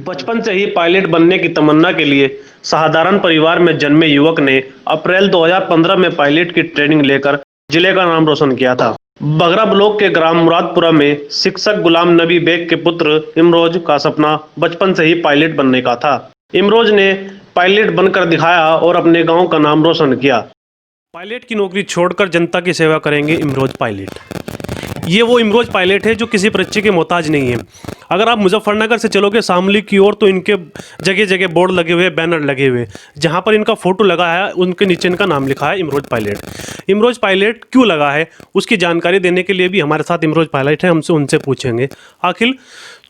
बचपन से ही पायलट बनने की तमन्ना के लिए साधारण परिवार में जन्मे युवक ने अप्रैल 2015 में पायलट की ट्रेनिंग लेकर जिले का नाम रोशन किया था। बगरा ब्लॉक के ग्राम मुरादपुरा में शिक्षक गुलाम नबी बेग के पुत्र इमरोज का सपना बचपन से ही पायलट बनने का था। इमरोज ने पायलट बनकर दिखाया और अपने गांव का नाम रोशन किया। पायलट की नौकरी छोड़कर जनता की सेवा करेंगे इमरोज पायलट। ये वो इमरोज पायलट है जो किसी परिचय के मोहताज नहीं है। अगर आप मुजफ्फरनगर से चलोगे शामली की ओर तो इनके जगह जगह बोर्ड लगे हुए, बैनर लगे हुए, जहाँ पर इनका फोटो लगा है उनके नीचे इनका नाम लिखा है इमरोज पायलट। इमरोज पायलट क्यों लगा है उसकी जानकारी देने के लिए भी हमारे साथ इमरोज पायलट है। हमसे उनसे पूछेंगे आखिर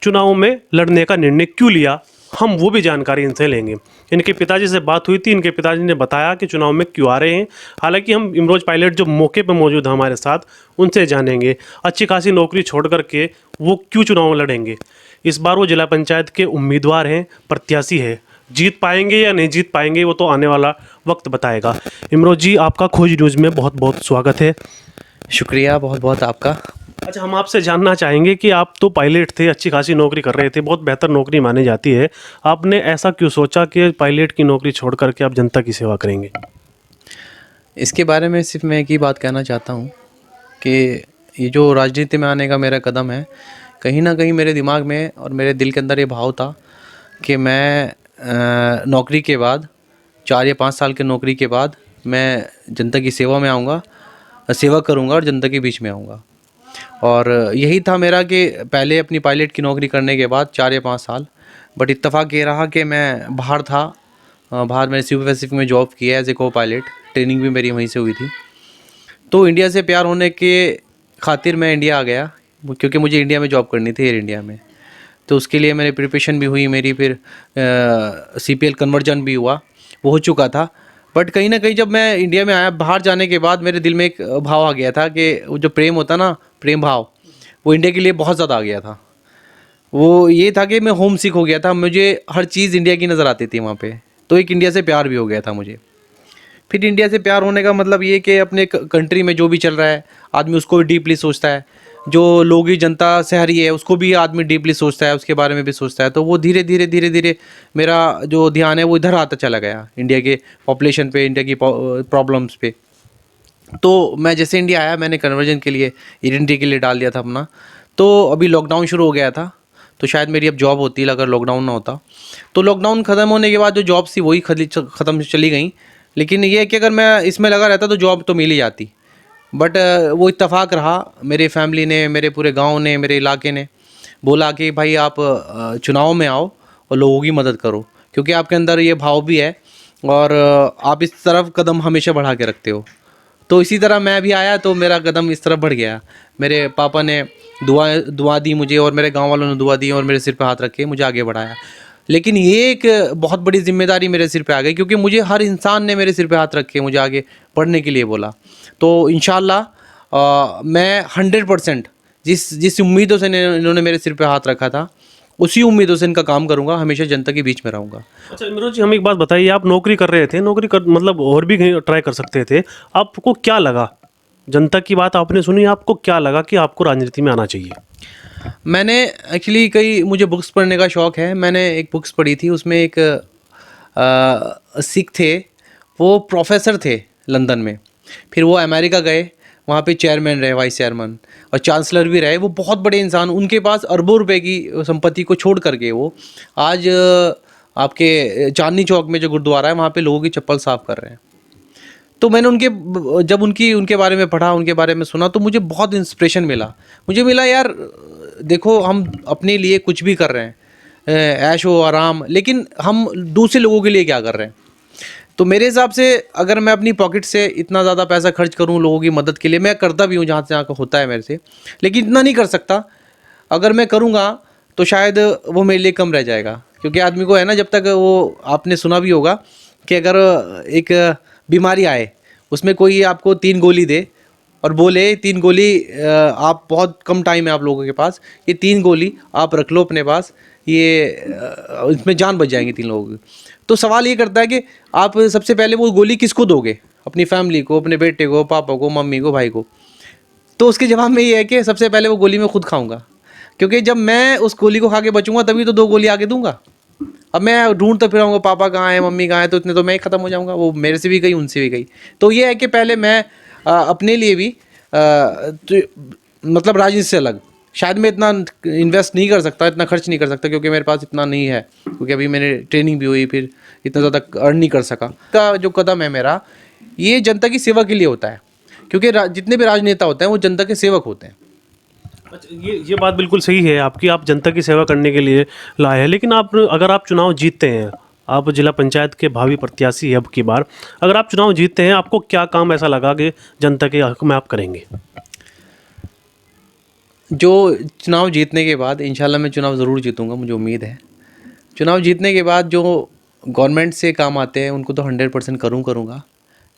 चुनाव में लड़ने का निर्णय क्यों लिया, हम वो भी जानकारी इनसे लेंगे। इनके पिताजी से बात हुई थी, इनके पिताजी ने बताया कि चुनाव में क्यों आ रहे हैं। हालांकि हम इमरोज पायलट जो मौके पर मौजूद हैं हमारे साथ, उनसे जानेंगे अच्छी खासी नौकरी छोड़ करके वो क्यों चुनाव लड़ेंगे। इस बार वो जिला पंचायत के उम्मीदवार हैं, प्रत्याशी है। जीत पाएंगे या नहीं जीत पाएंगे वो तो आने वाला वक्त बताएगा। इमरोज जी, आपका खोज न्यूज़ में बहुत बहुत स्वागत है। शुक्रिया बहुत बहुत आपका। अच्छा, हम आपसे जानना चाहेंगे कि आप तो पायलट थे, अच्छी खासी नौकरी कर रहे थे, बहुत बेहतर नौकरी मानी जाती है। आपने ऐसा क्यों सोचा कि पायलट की नौकरी छोड़ करके आप जनता की सेवा करेंगे? इसके बारे में सिर्फ मैं एक ही बात कहना चाहता हूँ कि ये जो राजनीति में आने का मेरा कदम है, कहीं ना कहीं मेरे दिमाग में और मेरे दिल के अंदर ये भाव था कि मैं नौकरी के बाद 4 या 5 साल की नौकरी के बाद मैं जनता की सेवा में आऊँगा, सेवा करूँगा और जनता के बीच में आऊँगा। और यही था मेरा कि पहले अपनी पायलट की नौकरी करने के बाद 4 या 5 साल, बट इत्तेफाक ये रहा कि मैं बाहर था। बाहर मैंने सीपी पैसिफिक में जॉब किया एज ए को पायलट, ट्रेनिंग भी मेरी वहीं से हुई थी। तो इंडिया से प्यार होने के खातिर मैं इंडिया आ गया, क्योंकि मुझे इंडिया में जॉब करनी थी, एयर इंडिया में। तो उसके लिए मेरी प्रिपरेशन भी हुई मेरी, फिर CPL कन्वर्जन भी हुआ, वो हो चुका था। बट कहीं ना कहीं जब मैं इंडिया में आया, बाहर जाने के बाद मेरे दिल में एक भाव आ गया था कि वो जो प्रेम होता ना, प्रेम भाव, वो इंडिया के लिए बहुत ज़्यादा आ गया था। वो ये था कि मैं होम सिक हो गया था, मुझे हर चीज़ इंडिया की नज़र आती थी वहाँ पे। तो एक इंडिया से प्यार भी हो गया था मुझे। फिर इंडिया से प्यार होने का मतलब ये कि अपने कंट्री में जो भी चल रहा है आदमी उसको भी डीपली सोचता है, जो लोग ही जनता शहरी है उसको भी आदमी डीपली सोचता है, उसके बारे में भी सोचता है। तो वो धीरे धीरे मेरा जो ध्यान है वो इधर आता चला गया, इंडिया के पॉपुलेशन पे, इंडिया की प्रॉब्लम्स पे। तो मैं जैसे इंडिया आया, मैंने कन्वर्जन के लिए एयर इंडिया के लिए डाल दिया था अपना। तो अभी लॉकडाउन शुरू हो गया था, तो शायद मेरी अब जॉब होती अगर लॉकडाउन ना होता। तो लॉकडाउन ख़त्म होने के बाद जो जॉब थी वही ख़त्म चली गई। लेकिन ये है कि अगर मैं इसमें लगा रहता तो जॉब तो मिल ही जाती। बट वो इत्तेफाक रहा, मेरे फैमिली ने, मेरे पूरे गांव ने, मेरे इलाके ने बोला कि भाई आप चुनाव में आओ और लोगों की मदद करो, क्योंकि आपके अंदर ये भाव भी है और आप इस तरफ कदम हमेशा बढ़ा के रखते हो। तो इसी तरह मैं भी आया तो मेरा कदम इस तरफ बढ़ गया। मेरे पापा ने दुआ दी मुझे और मेरे गांव वालों ने दुआ दी और मेरे सिर पे हाथ रख के मुझे आगे बढ़ाया। लेकिन ये एक बहुत बड़ी जिम्मेदारी मेरे सिर पे आ गई, क्योंकि मुझे हर इंसान ने मेरे सिर पे हाथ रख के मुझे आगे बढ़ने के लिए बोला। तो इंशाल्लाह मैं 100% जिस उम्मीदों से इन्होंने मेरे सिर पे हाथ रखा था, उसी उम्मीदों से इनका काम करूंगा, हमेशा जनता के बीच में रहूंगा। अच्छा इमरोज जी, हम एक बात बताइए, आप नौकरी कर रहे थे, नौकरी कर मतलब और भी कहीं ट्राई कर सकते थे, आपको क्या लगा? जनता की बात आपने सुनी, आपको क्या लगा कि आपको राजनीति में आना चाहिए? मैंने एक्चुअली मुझे बुक्स पढ़ने का शौक़ है। मैंने एक बुक्स पढ़ी थी, उसमें एक सिख थे, वो प्रोफेसर थे लंदन में। फिर वो अमेरिका गए, वहाँ पे चेयरमैन रहे, वाइस चेयरमैन। और चांसलर भी रहे, वो बहुत बड़े इंसान, उनके पास अरबों रुपए की संपत्ति को छोड़ करके वो आज आपके चांदनी चौक में जो गुरुद्वारा है वहाँ पे लोगों की चप्पल साफ कर रहे हैं। तो मैंने जब उनके बारे में पढ़ा, उनके बारे में सुना, तो मुझे बहुत इंस्पिरेशन मिला। मुझे मिला यार, देखो हम अपने लिए कुछ भी कर रहे हैं, ऐश व आराम, लेकिन हम दूसरे लोगों के लिए क्या कर रहे हैं। तो मेरे हिसाब से अगर मैं अपनी पॉकेट से इतना ज़्यादा पैसा खर्च करूं लोगों की मदद के लिए, मैं करता भी हूं जहाँ से जहाँ होता है मेरे से, लेकिन इतना नहीं कर सकता। अगर मैं करूँगा तो शायद वो मेरे लिए कम रह जाएगा, क्योंकि आदमी को है ना, जब तक वो, आपने सुना भी होगा कि अगर एक बीमारी आए, उसमें कोई आपको 3 गोली दे और बोले 3 गोली आप, बहुत कम टाइम है आप लोगों के पास, ये 3 गोली आप रख लो अपने पास, ये इसमें जान बच जाएंगी 3 लोगों की। तो सवाल ये करता है कि आप सबसे पहले वो गोली किसको दोगे, अपनी फैमिली को, अपने बेटे को, पापा को, मम्मी को, भाई को। तो उसके जवाब में ये है कि सबसे पहले वो गोली मैं खुद खाऊंगा, क्योंकि जब मैं उस गोली को खा के बचूंगा तभी तो 2 गोली आगे दूंगा। अब मैं ढूंढता फिर आऊँगा पापा कहाँ है, मम्मी कहाँ है, तो इतने तो मैं ही ख़त्म हो जाऊँगा, वो मेरे से भी गई, उनसे भी गई। तो ये है कि पहले मैं अपने लिए भी तो, मतलब राजनीति से अलग शायद मैं इतना इन्वेस्ट नहीं कर सकता, इतना खर्च नहीं कर सकता, क्योंकि मेरे पास इतना नहीं है, क्योंकि अभी मैंने ट्रेनिंग भी हुई, फिर इतना ज़्यादा अर्न नहीं कर सका। का जो कदम है मेरा, ये जनता की सेवा के लिए होता है, क्योंकि जितने भी राजनेता होते हैं वो जनता के सेवक होते हैं। अच्छा, ये बात बिल्कुल सही है आपकी, आप जनता की सेवा करने के लिए लाए हैं। लेकिन आप, अगर आप चुनाव जीतते हैं, आप जिला पंचायत के भावी प्रत्याशी हैं अब की बार, अगर आप चुनाव जीतते हैं, आपको क्या काम ऐसा लगा कि जनता के हक में आप करेंगे? जो चुनाव जीतने के बाद, इंशाल्लाह मैं चुनाव ज़रूर जीतूंगा, मुझे उम्मीद है। चुनाव जीतने के बाद जो गवर्नमेंट से काम आते हैं उनको तो 100% करूँगा,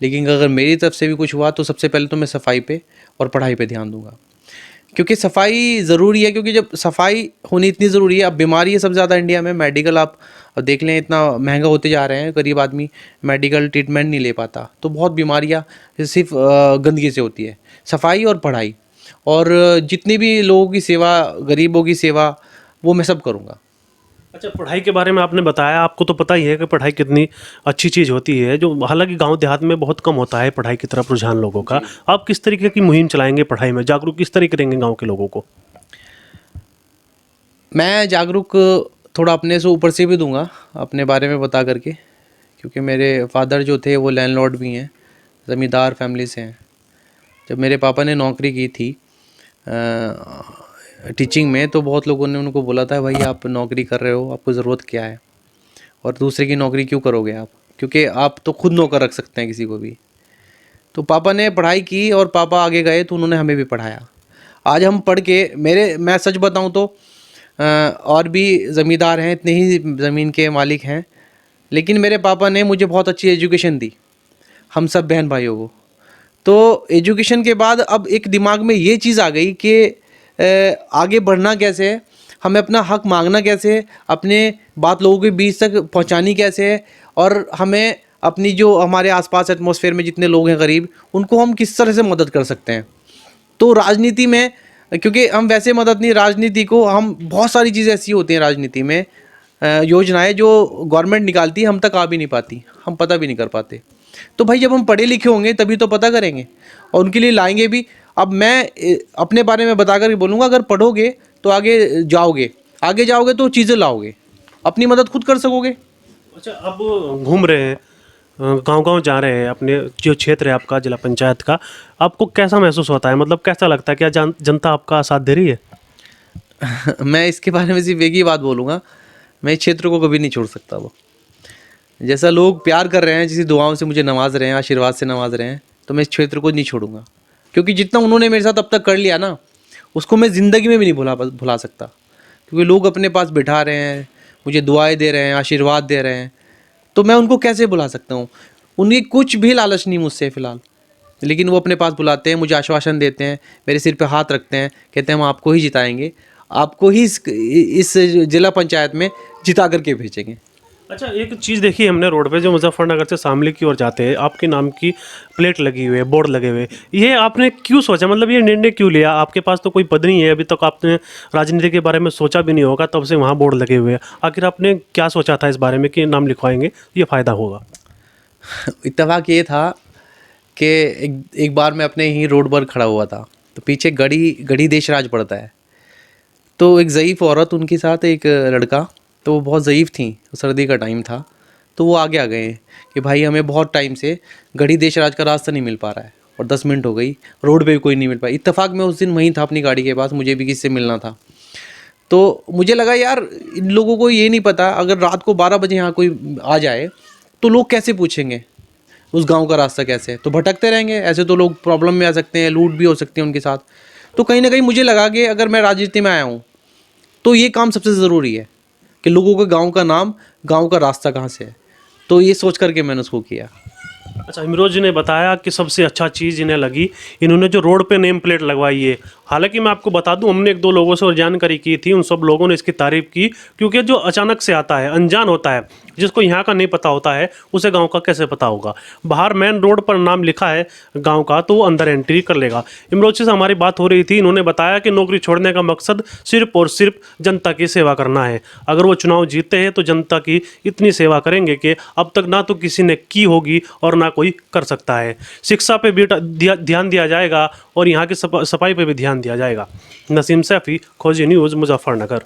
लेकिन अगर मेरी तरफ से भी कुछ हुआ तो सबसे पहले तो मैं सफाई पे और पढ़ाई पे ध्यान दूंगा, क्योंकि सफाई ज़रूरी है। क्योंकि जब सफाई होनी इतनी ज़रूरी है, अब बीमारी है सबसे ज़्यादा इंडिया में, मेडिकल आप देख लें इतना महंगा होते जा रहे हैं, गरीब आदमी मेडिकल ट्रीटमेंट नहीं ले पाता, तो बहुत बीमारियाँ सिर्फ गंदगी से होती है। सफाई और पढ़ाई और जितनी भी लोगों की सेवा, गरीबों की सेवा, वो मैं सब करूँगा। अच्छा, पढ़ाई के बारे में आपने बताया, आपको तो पता ही है कि पढ़ाई कितनी अच्छी चीज़ होती है, जो हालांकि गांव देहात में बहुत कम होता है पढ़ाई की तरफ रुझान लोगों का। आप किस तरीके की मुहिम चलाएंगे पढ़ाई में, जागरूक किस तरीके करेंगे गांव के लोगों को? मैं जागरूक थोड़ा अपने से ऊपर से भी दूंगा, अपने बारे में बता करके, क्योंकि मेरे फादर जो थे वो लैंडलॉर्ड भी हैं, ज़मींदार फैमिली से हैं। जब मेरे पापा ने नौकरी की थी टीचिंग में, तो बहुत लोगों ने उनको बोला था, भाई आप नौकरी कर रहे हो, आपको ज़रूरत क्या है और दूसरे की नौकरी क्यों करोगे आप, क्योंकि आप तो खुद नौकर रख सकते हैं किसी को भी। तो पापा ने पढ़ाई की और पापा आगे गए तो उन्होंने हमें भी पढ़ाया। आज हम पढ़ के, मैं सच बताऊं तो और भी ज़मींदार हैं, इतने ही ज़मीन के मालिक हैं, लेकिन मेरे पापा ने मुझे बहुत अच्छी एजुकेशन दी, हम सब बहन भाइयों को। तो एजुकेशन के बाद अब एक दिमाग में ये चीज़ आ गई कि आगे बढ़ना कैसे है, हमें अपना हक मांगना कैसे है, अपने बात लोगों के बीच तक पहुंचानी कैसे है, और हमें अपनी जो हमारे आसपास एटमॉस्फेयर में जितने लोग हैं गरीब, उनको हम किस तरह से मदद कर सकते हैं। तो राजनीति में, क्योंकि हम वैसे मदद नहीं, राजनीति को हम, बहुत सारी चीज़ें ऐसी होती हैं राजनीति में, योजनाएं जो गवर्नमेंट निकालती है हम तक आ भी नहीं पाती, हम पता भी नहीं कर पाते। तो भाई जब हम पढ़े लिखे होंगे तभी तो पता करेंगे और उनके लिए लाएंगे भी। अब मैं अपने बारे में बता कर बोलूँगा, अगर पढ़ोगे तो आगे जाओगे तो चीज़ें लाओगे, अपनी मदद खुद कर सकोगे। अच्छा, अब घूम रहे हैं, गांव-गांव जा रहे हैं, अपने जो क्षेत्र है आपका जिला पंचायत का, आपको कैसा महसूस होता है? मतलब कैसा लगता है? क्या जनता आपका साथ दे रही है? मैं इसके बारे में सिर्फ एक ही बात बोलूँगा, मैं इस क्षेत्र को कभी नहीं छोड़ सकता। वो जैसा लोग प्यार कर रहे हैं, जिस दुआओं से मुझे नवाज रहे हैं, आशीर्वाद से नवाज रहे हैं, तो मैं इस क्षेत्र को नहीं छोड़ूंगा, क्योंकि जितना उन्होंने मेरे साथ अब तक कर लिया ना, उसको मैं ज़िंदगी में भी नहीं भुला सकता। क्योंकि लोग अपने पास बिठा रहे हैं, मुझे दुआएं दे रहे हैं, आशीर्वाद दे रहे हैं, तो मैं उनको कैसे भुला सकता हूँ। उनकी कुछ भी लालच नहीं मुझसे फ़िलहाल, लेकिन वो अपने पास बुलाते हैं, मुझे आश्वासन देते हैं, मेरे सिर पे हाथ रखते हैं, कहते हैं हम आपको ही जिताएंगे, आपको ही इस जिला पंचायत में जिता करके भेजेंगे। अच्छा, एक चीज़ देखी हमने रोड पे, जो मुजफ्फरनगर से शामली की ओर जाते हैं, आपके नाम की प्लेट लगी हुई है, बोर्ड लगे हुए, ये आपने क्यों सोचा? मतलब ये निर्णय क्यों लिया? आपके पास तो कोई पद नहीं है, अभी तक आपने राजनीति के बारे में सोचा भी नहीं होगा, तब से वहाँ बोर्ड लगे हुए हैं। आखिर आपने क्या सोचा था इस बारे में कि नाम लिखवाएंगे, ये फ़ायदा होगा? इत्तेफाक ये था कि एक बार मैं अपने ही रोड पर खड़ा हुआ था, तो पीछे गढ़ी देशराज पड़ता है। तो एक ज़ईफ़ औरत उनके साथ एक लड़का, तो वो बहुत ज़ईफ़ थी, सर्दी का टाइम था, तो वो आगे आ गए कि भाई हमें बहुत टाइम से गढ़ी देशराज का रास्ता नहीं मिल पा रहा है और 10 मिनट हो गई, रोड पे भी कोई नहीं मिल पाया। इत्तेफाक मैं उस दिन वहीं था अपनी गाड़ी के पास, मुझे भी किसी से मिलना था। तो मुझे लगा यार इन लोगों को ये नहीं पता, अगर रात को 12 बजे यहाँ कोई आ जाए तो लोग कैसे पूछेंगे उस गांव का रास्ता कैसे है, तो भटकते रहेंगे, ऐसे तो लोग प्रॉब्लम में आ सकते हैं, लूट भी हो सकती है उनके साथ। तो कहीं ना कहीं मुझे लगा कि अगर मैं राजनीति में आया हूँ तो ये काम सबसे ज़रूरी है कि लोगों के गांव का नाम, गांव का रास्ता कहाँ से है, तो ये सोच करके मैंने उसको किया। अच्छा, इमरोज जी ने बताया कि सबसे अच्छा चीज़ इन्हें लगी, इन्होंने जो रोड पे नेम प्लेट लगवाई है। हालांकि मैं आपको बता दूं, हमने 1-2 लोगों से और जानकारी की थी, उन सब लोगों ने इसकी तारीफ़ की, क्योंकि जो अचानक से आता है, अनजान होता है, जिसको यहाँ का नहीं पता होता है, उसे गांव का कैसे पता होगा। बाहर मेन रोड पर नाम लिखा है गांव का, तो वो अंदर एंट्री कर लेगा। इमरोज से हमारी बात हो रही थी, इन्होंने बताया कि नौकरी छोड़ने का मकसद सिर्फ और सिर्फ जनता की सेवा करना है। अगर वो चुनाव जीतते हैं तो जनता की इतनी सेवा करेंगे कि अब तक ना तो किसी ने की होगी और ना कोई कर सकता है। शिक्षा पे भी ध्यान दिया जाएगा और यहाँ की सफाई पे भी ध्यान दिया जाएगा। नसीम सैफी, खोजी न्यूज़, मुजफ्फरनगर।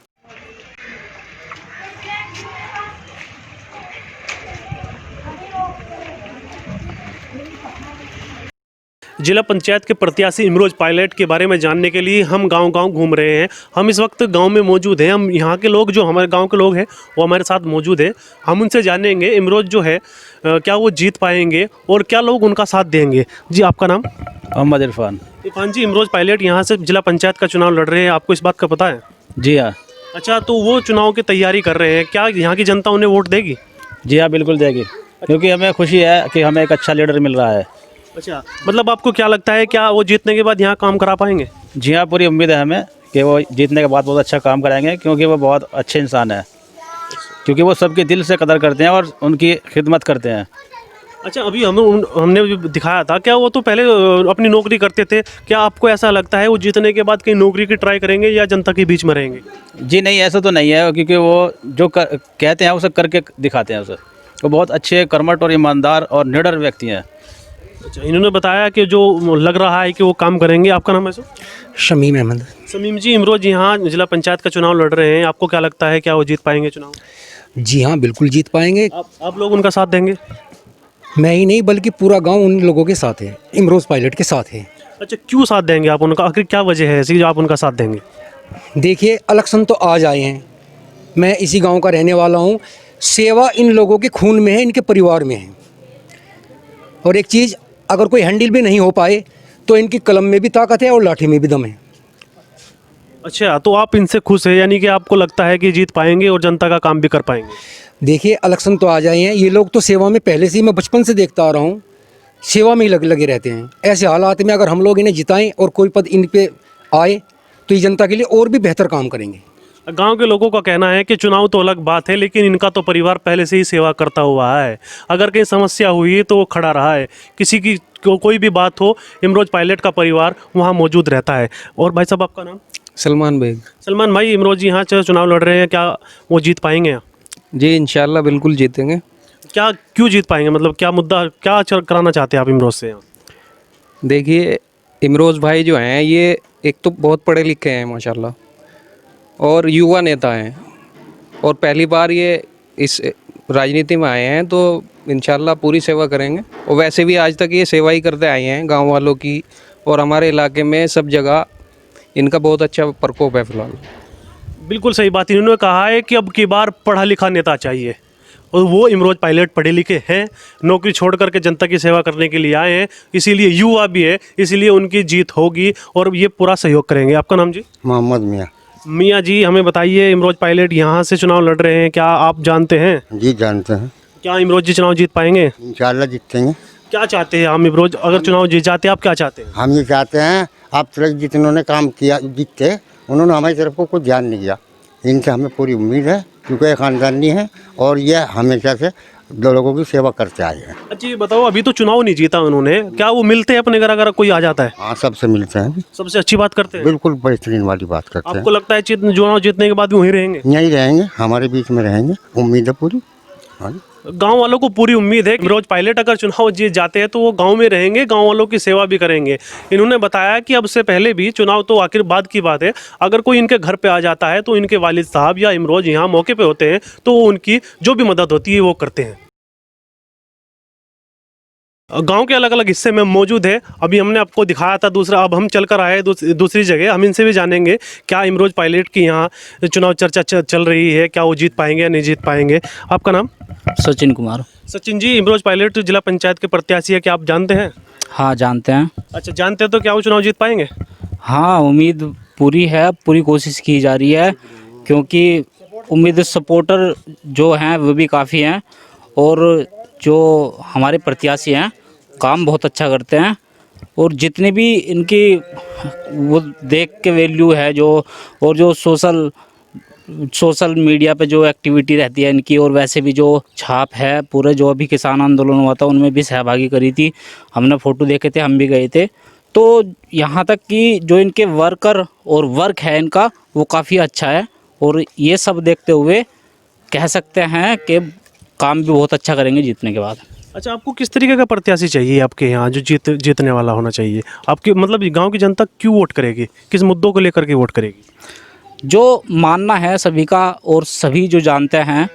जिला पंचायत के प्रत्याशी इमरोज पायलट के बारे में जानने के लिए हम गांव-गांव घूम रहे हैं। हम इस वक्त गांव में मौजूद हैं। हम यहाँ के लोग, जो हमारे गांव के लोग हैं, वो हमारे साथ मौजूद हैं। हम उनसे जानेंगे इमरोज जो है क्या वो जीत पाएंगे और क्या लोग उनका साथ देंगे। जी, आपका नाम? मोहम्मद इरफान। इरफान जी, इमरोज पायलट यहाँ से जिला पंचायत का चुनाव लड़ रहे हैं, आपको इस बात का पता है? जी हाँ। अच्छा, तो वो चुनाव की तैयारी कर रहे हैं, क्या यहाँ की जनता उन्हें वोट देगी? जी हाँ, बिल्कुल देगी, क्योंकि हमें खुशी है कि हमें एक अच्छा लीडर मिल रहा है। अच्छा, मतलब आपको क्या लगता है, क्या वो जीतने के बाद यहाँ काम करा पाएंगे? जी हाँ, पूरी उम्मीद है हमें कि वो जीतने के बाद बहुत अच्छा काम कराएंगे, क्योंकि वो बहुत अच्छे इंसान है, क्योंकि वो सबके दिल से कदर करते हैं और उनकी खिदमत करते हैं। अच्छा, अभी हमने भी दिखाया था, क्या वो तो पहले अपनी नौकरी करते थे, क्या आपको ऐसा लगता है वो जीतने के बाद कहीं नौकरी की ट्राई करेंगे या जनता के बीच में रहेंगे? जी नहीं, ऐसा तो नहीं है, क्योंकि वो जो कहते हैं उसे करके दिखाते हैं उसे। वो बहुत अच्छे, कर्मठ और ईमानदार और निडर व्यक्ति हैं। अच्छा, इन्होंने बताया कि जो लग रहा है कि वो काम करेंगे। आपका नाम है सर? शमीम अहमद। समीम जी, इमरोज यहाँ जिला पंचायत का चुनाव लड़ रहे हैं, आपको क्या लगता है, क्या वो जीत पाएंगे चुनाव? जी हाँ, बिल्कुल जीत पाएंगे। आप लोग उनका साथ देंगे? मैं ही नहीं बल्कि पूरा गांव उन लोगों के साथ है, इमरोज पायलट के साथ है। अच्छा, क्यों साथ देंगे आप उनका? आखिर क्या वजह है ऐसी जो आप उनका साथ देंगे? देखिए, इलेक्शन तो आज आए हैं, मैं इसी गांव का रहने वाला हूं। सेवा इन लोगों के खून में है, इनके परिवार में है। और एक चीज़, अगर कोई हैंडल भी नहीं हो पाए तो इनकी कलम में भी ताकत है और लाठी में भी दम है। अच्छा, तो आप इनसे खुश हैं, यानी कि आपको लगता है कि जीत पाएंगे और जनता का काम भी कर पाएंगे? देखिए, इलेक्शन तो आ जाए हैं, ये लोग तो सेवा में पहले से ही, मैं बचपन से देखता आ रहा हूँ, सेवा में ही लगे रहते हैं। ऐसे हालात में अगर हम लोग इन्हें जिताएं और कोई पद इन पे आए तो ये जनता के लिए और भी बेहतर काम करेंगे। गांव के लोगों का कहना है कि चुनाव तो अलग बात है, लेकिन इनका तो परिवार पहले से ही सेवा करता हुआ है। अगर कहीं समस्या हुई तो वो खड़ा रहा है, किसी की कोई भी बात हो, इमरोज पायलट का परिवार वहाँ मौजूद रहता है। और भाई साहब, आपका नाम? सलमान बेग। सलमान भाई, इमरोज जी यहाँ चुनाव लड़ रहे हैं, क्या वो जीत पाएंगे? जी इंशाल्लाह बिल्कुल जीतेंगे। क्या, क्यों जीत पाएंगे, मतलब क्या मुद्दा, क्या कराना चाहते हैं आप इमरोज से? देखिए, इमरोज भाई जो हैं, ये एक तो बहुत पढ़े लिखे हैं माशाल्लाह और युवा नेता हैं, और पहली बार ये इस राजनीति में आए हैं, तो इंशाल्लाह पूरी सेवा करेंगे। और वैसे भी आज तक ये सेवा ही करते आए हैं गांव वालों की, और हमारे इलाके में सब जगह इनका बहुत अच्छा प्रकोप है फिलहाल। बिल्कुल सही बात, इन्होंने कहा है कि अब की बार पढ़ा लिखा नेता चाहिए, और वो इमरोज पायलट पढ़े लिखे हैं, नौकरी छोड़ करके जनता की सेवा करने के लिए आए हैं, इसीलिए युवा भी है, इसीलिए उनकी जीत होगी और ये पूरा सहयोग करेंगे। आपका नाम जी? मोहम्मद मियाँ। मियाँ जी, हमें बताइए, इमरोज पायलट यहाँ से चुनाव लड़ रहे हैं, क्या आप जानते हैं? जी जानते हैं। क्या इमरोज जी चुनाव जीत पाएंगे? इंशाल्लाह जीतेंगे। क्या चाहते हैं हम इमरोज, अगर चुनाव जीत जाते आप क्या चाहते हैं? हम ये चाहते हैं, अब तक जितनों काम किया जीतते, उन्होंने हमारी तरफ को कुछ ध्यान नहीं दिया। इनसे हमें पूरी उम्मीद है, क्योंकि ये ख़ानदानी है और ये हमेशा से लोगों की सेवा करते आए हैं। अच्छा, ये बताओ, अभी तो चुनाव नहीं जीता उन्होंने, क्या वो मिलते हैं अपने घर अगर कोई आ जाता है? हाँ, सबसे मिलते हैं। सबसे अच्छी बात करते हैं? बिल्कुल बेहतरीन वाली बात करते हैं। आपको लगता है चुनाव जीतने के बाद भी वहीं रहेंगे? यहीं रहेंगे, हमारे बीच में रहेंगे, उम्मीद है पूरी। हाँ जी। गांव वालों को पूरी उम्मीद है कि इमरोज पायलट अगर चुनाव जीत जाते हैं तो वो गांव में रहेंगे, गांव वालों की सेवा भी करेंगे। इन्होंने बताया कि अब से पहले भी चुनाव तो आखिर बाद की बात है, अगर कोई इनके घर पे आ जाता है तो इनके वालिद साहब या इमरोज यहाँ मौके पे होते हैं तो वो उनकी जो भी मदद होती है वो करते हैं। गांव के अलग अलग हिस्से में मौजूद है। अभी हमने आपको दिखाया था दूसरा, अब हम चलकर आए दूसरी जगह। हम इनसे भी जानेंगे क्या इमरोज पायलट की यहाँ चुनाव चर्चा चल रही है, क्या वो जीत पाएंगे या नहीं जीत पाएंगे। आपका नाम? सचिन कुमार। सचिन जी, इमरोज पायलट जिला पंचायत के प्रत्याशी है, क्या आप जानते हैं? हाँ जानते हैं। अच्छा, जानते हैं तो क्या वो चुनाव जीत पाएंगे? हाँ उम्मीद पूरी है, पूरी कोशिश की जा रही है, क्योंकि उम्मीद सपोर्टर जो हैं वो भी काफ़ी हैं और जो हमारे प्रत्याशी हैं काम बहुत अच्छा करते हैं और जितने भी इनकी वो देख के वैल्यू है जो, और जो सोशल मीडिया पे जो एक्टिविटी रहती है इनकी, और वैसे भी जो छाप है पूरे, जो अभी किसान आंदोलन हुआ था उनमें भी सहभागी करी थी, हमने फ़ोटो देखे थे, हम भी गए थे। तो यहाँ तक कि जो इनके वर्कर और वर्क है इनका वो काफ़ी अच्छा है और ये सब देखते हुए कह सकते हैं कि काम भी बहुत अच्छा करेंगे जीतने के बाद। अच्छा, आपको किस तरीके का प्रत्याशी चाहिए आपके यहाँ जो जीतने वाला होना चाहिए? आपके मतलब गांव की जनता क्यों वोट करेगी, किस मुद्दों को लेकर के वोट करेगी? जो मानना है सभी का और सभी जो जानते हैं,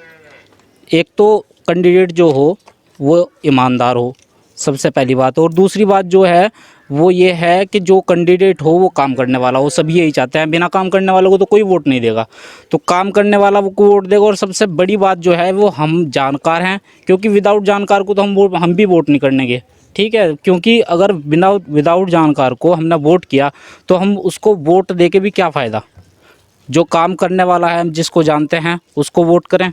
एक तो कैंडिडेट जो हो वो ईमानदार हो, सबसे पहली बात। और दूसरी बात जो है वो ये है कि जो कैंडिडेट हो वो काम करने वाला हो। सभी यही चाहते हैं, बिना काम करने वालों को तो कोई वोट नहीं देगा, तो काम करने वाला वो को वोट देगा। और सबसे बड़ी बात जो है वो हम जानकार हैं, क्योंकि विदाउट जानकार को तो हम भी वोट नहीं करने के, ठीक है। क्योंकि अगर विदाउट जानकार को हमने वोट किया तो हम उसको वोट दे के भी क्या फ़ायदा। जो काम करने वाला है, हम जिसको जानते हैं उसको वोट करें।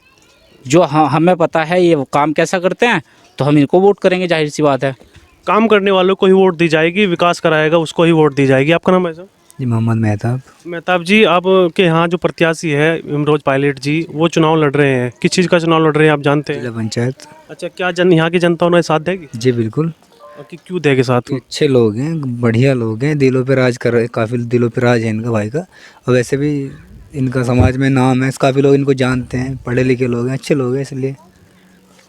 जो हमें पता है ये काम कैसा करते हैं तो हम इनको वोट करेंगे, जाहिर सी बात है। काम करने वालों को ही वोट दी जाएगी, विकास कराएगा उसको ही वोट दी जाएगी। आपका नाम है सर? जी मोहम्मद मेहताब। मेहताब जी, आपके यहाँ जो प्रत्याशी है इमरोज पायलट जी, वो चुनाव लड़ रहे हैं, किस चीज़ का चुनाव लड़ रहे हैं आप जानते हैं? जिला पंचायत। अच्छा, क्या यहाँ की जनता उन्हें साथ देगी? जी बिल्कुल। कि क्यों देगी साथ? अच्छे लोग हैं, बढ़िया लोग हैं, दिलों पे राज कर रहे, काफ़ी दिलों पे राज है इनका भाई का। और वैसे भी इनका समाज में नाम है, काफ़ी लोग इनको जानते हैं, पढ़े लिखे लोग हैं, अच्छे लोग हैं, इसलिए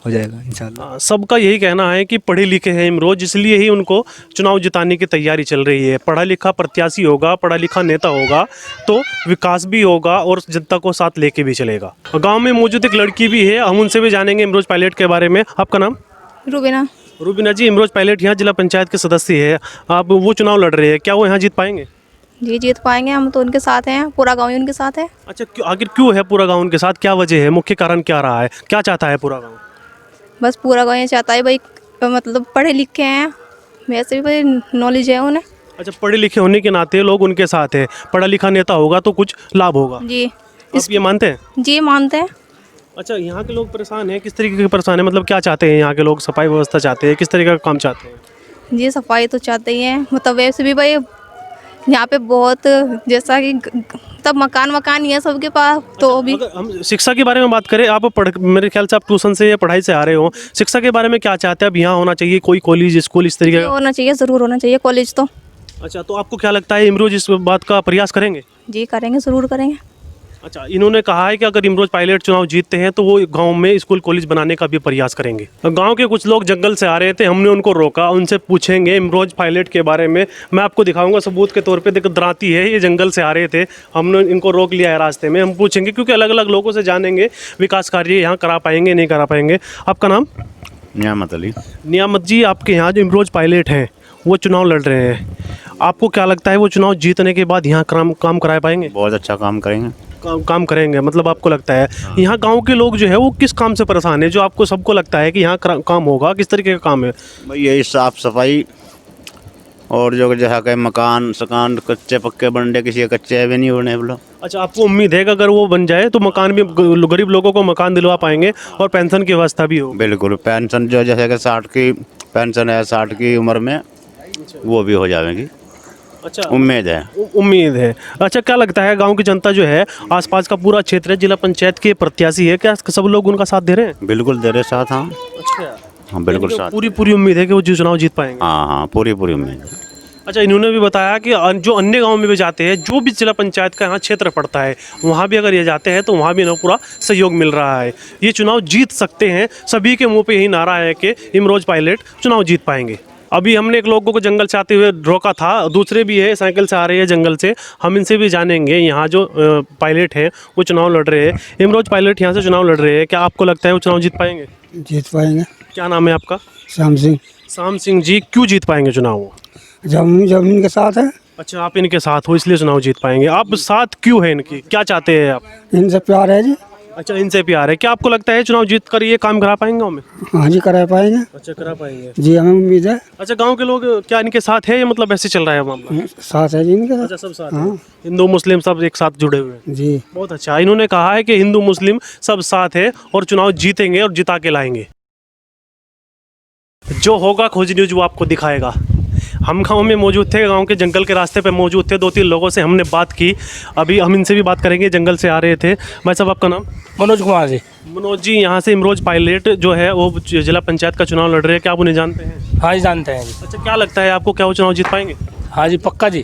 हो जाएगा इंशाल्लाह। सबका यही कहना है कि पढ़े लिखे हैं इमरोज, इसलिए ही उनको चुनाव जिताने की तैयारी चल रही है। पढ़ा लिखा प्रत्याशी होगा, पढ़ा लिखा नेता होगा तो विकास भी होगा और जनता को साथ लेके भी चलेगा। गांव में मौजूद एक लड़की भी है, हम उनसे भी जानेंगे इमरोज पायलट के बारे में। आपका नाम? रूबीना। रूबीना जी, इमरोज पायलट यहाँ जिला पंचायत के सदस्य है, आप वो चुनाव लड़ रहे हैं, क्या वो यहाँ जीत पाएंगे? जी जीत पाएंगे, हम तो उनके साथ हैं, पूरा गांव ही उनके साथ है। अच्छा, आखिर क्यों है पूरा गाँव उनके साथ, क्या वजह है, मुख्य कारण क्या रहा है, क्या चाहता है पूरा गाँव? बस पूरा गांव ये चाहता है भाई, मतलब पढ़े लिखे हैं, वैसे भी भाई नॉलेज है उन्हें। अच्छा, पढ़े लिखे होने के नाते लोग उनके साथ है, पढ़ा लिखा नेता होगा तो कुछ लाभ होगा, जी आप ये मानते हैं? जी मानते हैं। अच्छा, यहाँ के लोग परेशान हैं, किस तरीके के परेशान हैं, मतलब क्या चाहते हैं यहाँ के लोग? सफाई व्यवस्था चाहते हैं, किस तरीके का काम चाहते हैं? जी सफाई तो चाहते ही हैं, मतलब वैसे भी भाई यहाँ पे बहुत, जैसा कि तब मकान ही है सबके पास, तो भी। अगर हम शिक्षा के बारे में बात करें, आप मेरे ख्याल से आप ट्यूशन से या पढ़ाई से आ रहे हो, शिक्षा के बारे में क्या चाहते हैं? अब यहाँ होना चाहिए कोई कॉलेज स्कूल इस तरीके का? होना चाहिए, ज़रूर होना चाहिए कॉलेज तो। अच्छा, तो आपको क्या लगता है इमरोज इस बात का प्रयास करेंगे? जी करेंगे, ज़रूर करेंगे। अच्छा, इन्होंने कहा है कि अगर इमरोज पायलट चुनाव जीतते हैं तो वो गांव में स्कूल कॉलेज बनाने का भी प्रयास करेंगे। गांव के कुछ लोग जंगल से आ रहे थे, हमने उनको रोका, उनसे पूछेंगे इमरोज पायलट के बारे में। मैं आपको दिखाऊंगा सबूत के तौर पे, देखो दराती है, ये जंगल से आ रहे थे, हमने इनको रोक लिया है रास्ते में। हम पूछेंगे क्योंकि अलग अलग लोगों से जानेंगे विकास कार्य यहाँ करा पाएंगे नहीं करा पाएंगे। आपका नाम? नियामत अली। नियामत जी, आपके यहाँ जो इमरोज पायलट हैं वो चुनाव लड़ रहे हैं, आपको क्या लगता है वो चुनाव जीतने के बाद यहाँ काम करा पाएंगे? बहुत अच्छा काम करेंगे। काम करेंगे, मतलब आपको लगता है यहाँ गांव के लोग जो है वो किस काम से परेशान है, जो आपको सबको लगता है कि यहाँ काम होगा, किस तरीके का काम है? भाई यही साफ सफाई और जो जहाँ के मकान सकान कच्चे पक्के बन रहे, किसी के कच्चे भी नहीं बने बोलो। अच्छा, आपको उम्मीद है कि अगर वो बन जाए तो मकान भी, गरीब लोगों को मकान दिलवा पाएंगे और पेंशन की व्यवस्था भी हो? बिल्कुल, पेंशन जो जैसे कि 60 की पेंशन है, 60 की उम्र में वो भी हो जाएगी। अच्छा, उम्मीद है। उम्मीद है। अच्छा, क्या लगता है गांव की जनता जो है, आसपास का पूरा क्षेत्र है, जिला पंचायत के प्रत्याशी है, क्या सब लोग उनका साथ दे रहे हैं? बिल्कुल दे रहे साथ। हाँ अच्छा, हाँ बिल्कुल साथ। पूरी उम्मीद है कि वो चुनाव जीत पाएंगे? हाँ हाँ पूरी उम्मीद है। अच्छा, इन्होंने भी बताया कि जो अन्य गांव में भी जाते हैं, जो भी जिला पंचायत का यहाँ क्षेत्र पड़ता है, वहाँ भी अगर ये जाते हैं तो वहाँ भी इन्हें पूरा सहयोग मिल रहा है। ये चुनाव जीत सकते हैं। सभी के मुंह पे यही नारा है कि इमरोज पायलट चुनाव जीत पाएंगे। अभी हमने एक लोगों को जंगल से आते हुए रोका था, दूसरे भी है साइकिल से आ रहे हैं जंगल से, हम इनसे भी जानेंगे। यहाँ जो पायलट हैं वो चुनाव लड़ रहे हैं, इमरोज पायलट यहाँ से चुनाव लड़ रहे हैं, क्या आपको लगता है वो चुनाव जीत पाएंगे? जीत पाएंगे। क्या नाम है आपका? श्याम सिंह। श्याम सिंह जी, क्यों जीत पाएंगे चुनाव वो? जब इनके साथ है, अच्छा, आप इनके साथ हो इसलिए चुनाव जीत पाएंगे। आप साथ क्यों है इनकी, क्या चाहते हैं आप? इनसे प्यार है जी। अच्छा, इनसे प्यार है। क्या आपको लगता है चुनाव जीत कर ये काम करा पाएंगे गाँव में? हाँ जी, करा पाएंगे। अच्छा, करा पाएंगे जी, हमें उम्मीद है। अच्छा, गांव के लोग क्या इनके साथ है या मतलब ऐसे चल रहा है मामला? साथ है जी इनके साथ। अच्छा, सब साथ हैं। हिंदू मुस्लिम सब एक साथ जुड़े हुए हैं। जी, बहुत अच्छा। इन्होंने कहा है कि हिंदू मुस्लिम सब साथ है और चुनाव जीतेंगे और जिता के लाएंगे। जो होगा खोज न्यूज वो आपको दिखाएगा। हम गाँव में मौजूद थे, गांव के जंगल के रास्ते पे मौजूद थे। 2-3 लोगों से हमने बात की, अभी हम इनसे भी बात करेंगे। जंगल से आ रहे थे। भाई साहब, आपका नाम? मनोज कुमार जी। मनोज जी, यहाँ से इमरोज पायलट जो है वो जिला पंचायत का चुनाव लड़ रहे हैं, क्या आप उन्हें जानते हैं? हाँ जी, जानते हैं जी। अच्छा, क्या लगता है आपको, क्या वो चुनाव जीत पाएंगे? हाँ जी, पक्का जी।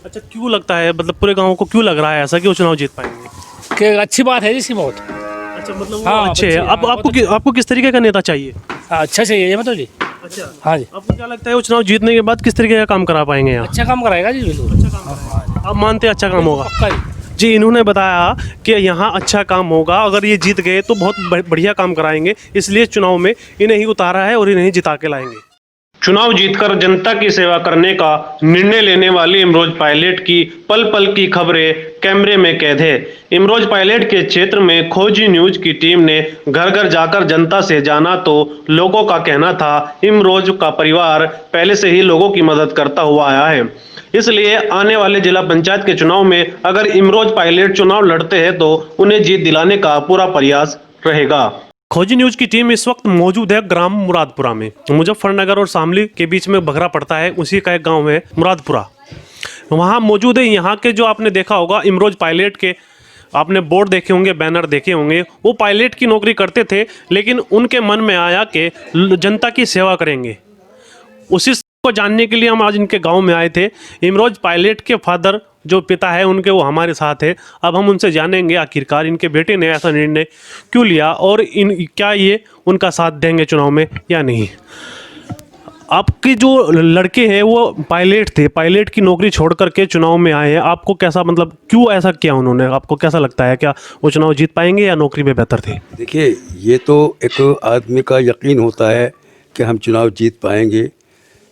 अच्छा, क्यों लगता है, मतलब पूरे गाँव को क्यों लग रहा है ऐसा कि वो चुनाव जीत पाएंगे? कि अच्छी बात है जी इसकी बहुत। अच्छा, मतलब वो हाँ, अच्छे हैं। अच्छे, अब आपको किस तरीके का नेता चाहिए? अच्छा चाहिए ये मतलब जी। अच्छा, हाँ जी, आपको क्या लगता है वो चुनाव जीतने के बाद किस तरीके का काम करा पाएंगे यहाँ? अच्छा काम कराएगा जी बिल्कुल। आप मानते हैं अच्छा काम होगा? पक्का जी। जी, इन्होंने बताया कि यहाँ अच्छा काम होगा, अगर ये जीत गए तो बहुत बढ़िया काम कराएंगे, इसलिए चुनाव में इन्हें ही उतारा है और इन्हें ही जिता के लाएंगे। चुनाव जीतकर जनता की सेवा करने का निर्णय लेने वाले इमरोज पायलट की पल पल की खबरें कैमरे में कैद है। इमरोज पायलट के क्षेत्र में खोजी न्यूज की टीम ने घर घर जाकर जनता से जाना तो लोगों का कहना था इमरोज का परिवार पहले से ही लोगों की मदद करता हुआ आया है, इसलिए आने वाले जिला पंचायत के चुनाव में अगर इमरोज पायलट चुनाव लड़ते हैं तो उन्हें जीत दिलाने का पूरा प्रयास रहेगा। खोजी न्यूज की टीम इस वक्त मौजूद है ग्राम मुरादपुरा में। मुजफ्फरनगर और शामली के बीच में बघरा पड़ता है, उसी का एक गांव है मुरादपुरा। वहां मौजूद है यहाँ के, जो आपने देखा होगा इमरोज पायलट के, आपने बोर्ड देखे होंगे, बैनर देखे होंगे। वो पायलट की नौकरी करते थे, लेकिन उनके मन में आया कि जनता की सेवा करेंगे। उसी को जानने के लिए हम आज इनके गांव में आए थे। इमरोज पायलट के फादर जो पिता है उनके, वो हमारे साथ है। अब हम उनसे जानेंगे आखिरकार इनके बेटे ने ऐसा निर्णय क्यों लिया और क्या ये उनका साथ देंगे चुनाव में या नहीं। आपके जो लड़के हैं वो पायलट थे, पायलट की नौकरी छोड़ करके चुनाव में आए हैं। आपको कैसा, मतलब क्यों ऐसा किया उन्होंने, आपको कैसा लगता है, क्या वो चुनाव जीत पाएंगे या नौकरी में बेहतर थे? देखिए, ये तो एक आदमी का यकीन होता है कि हम चुनाव जीत पाएंगे,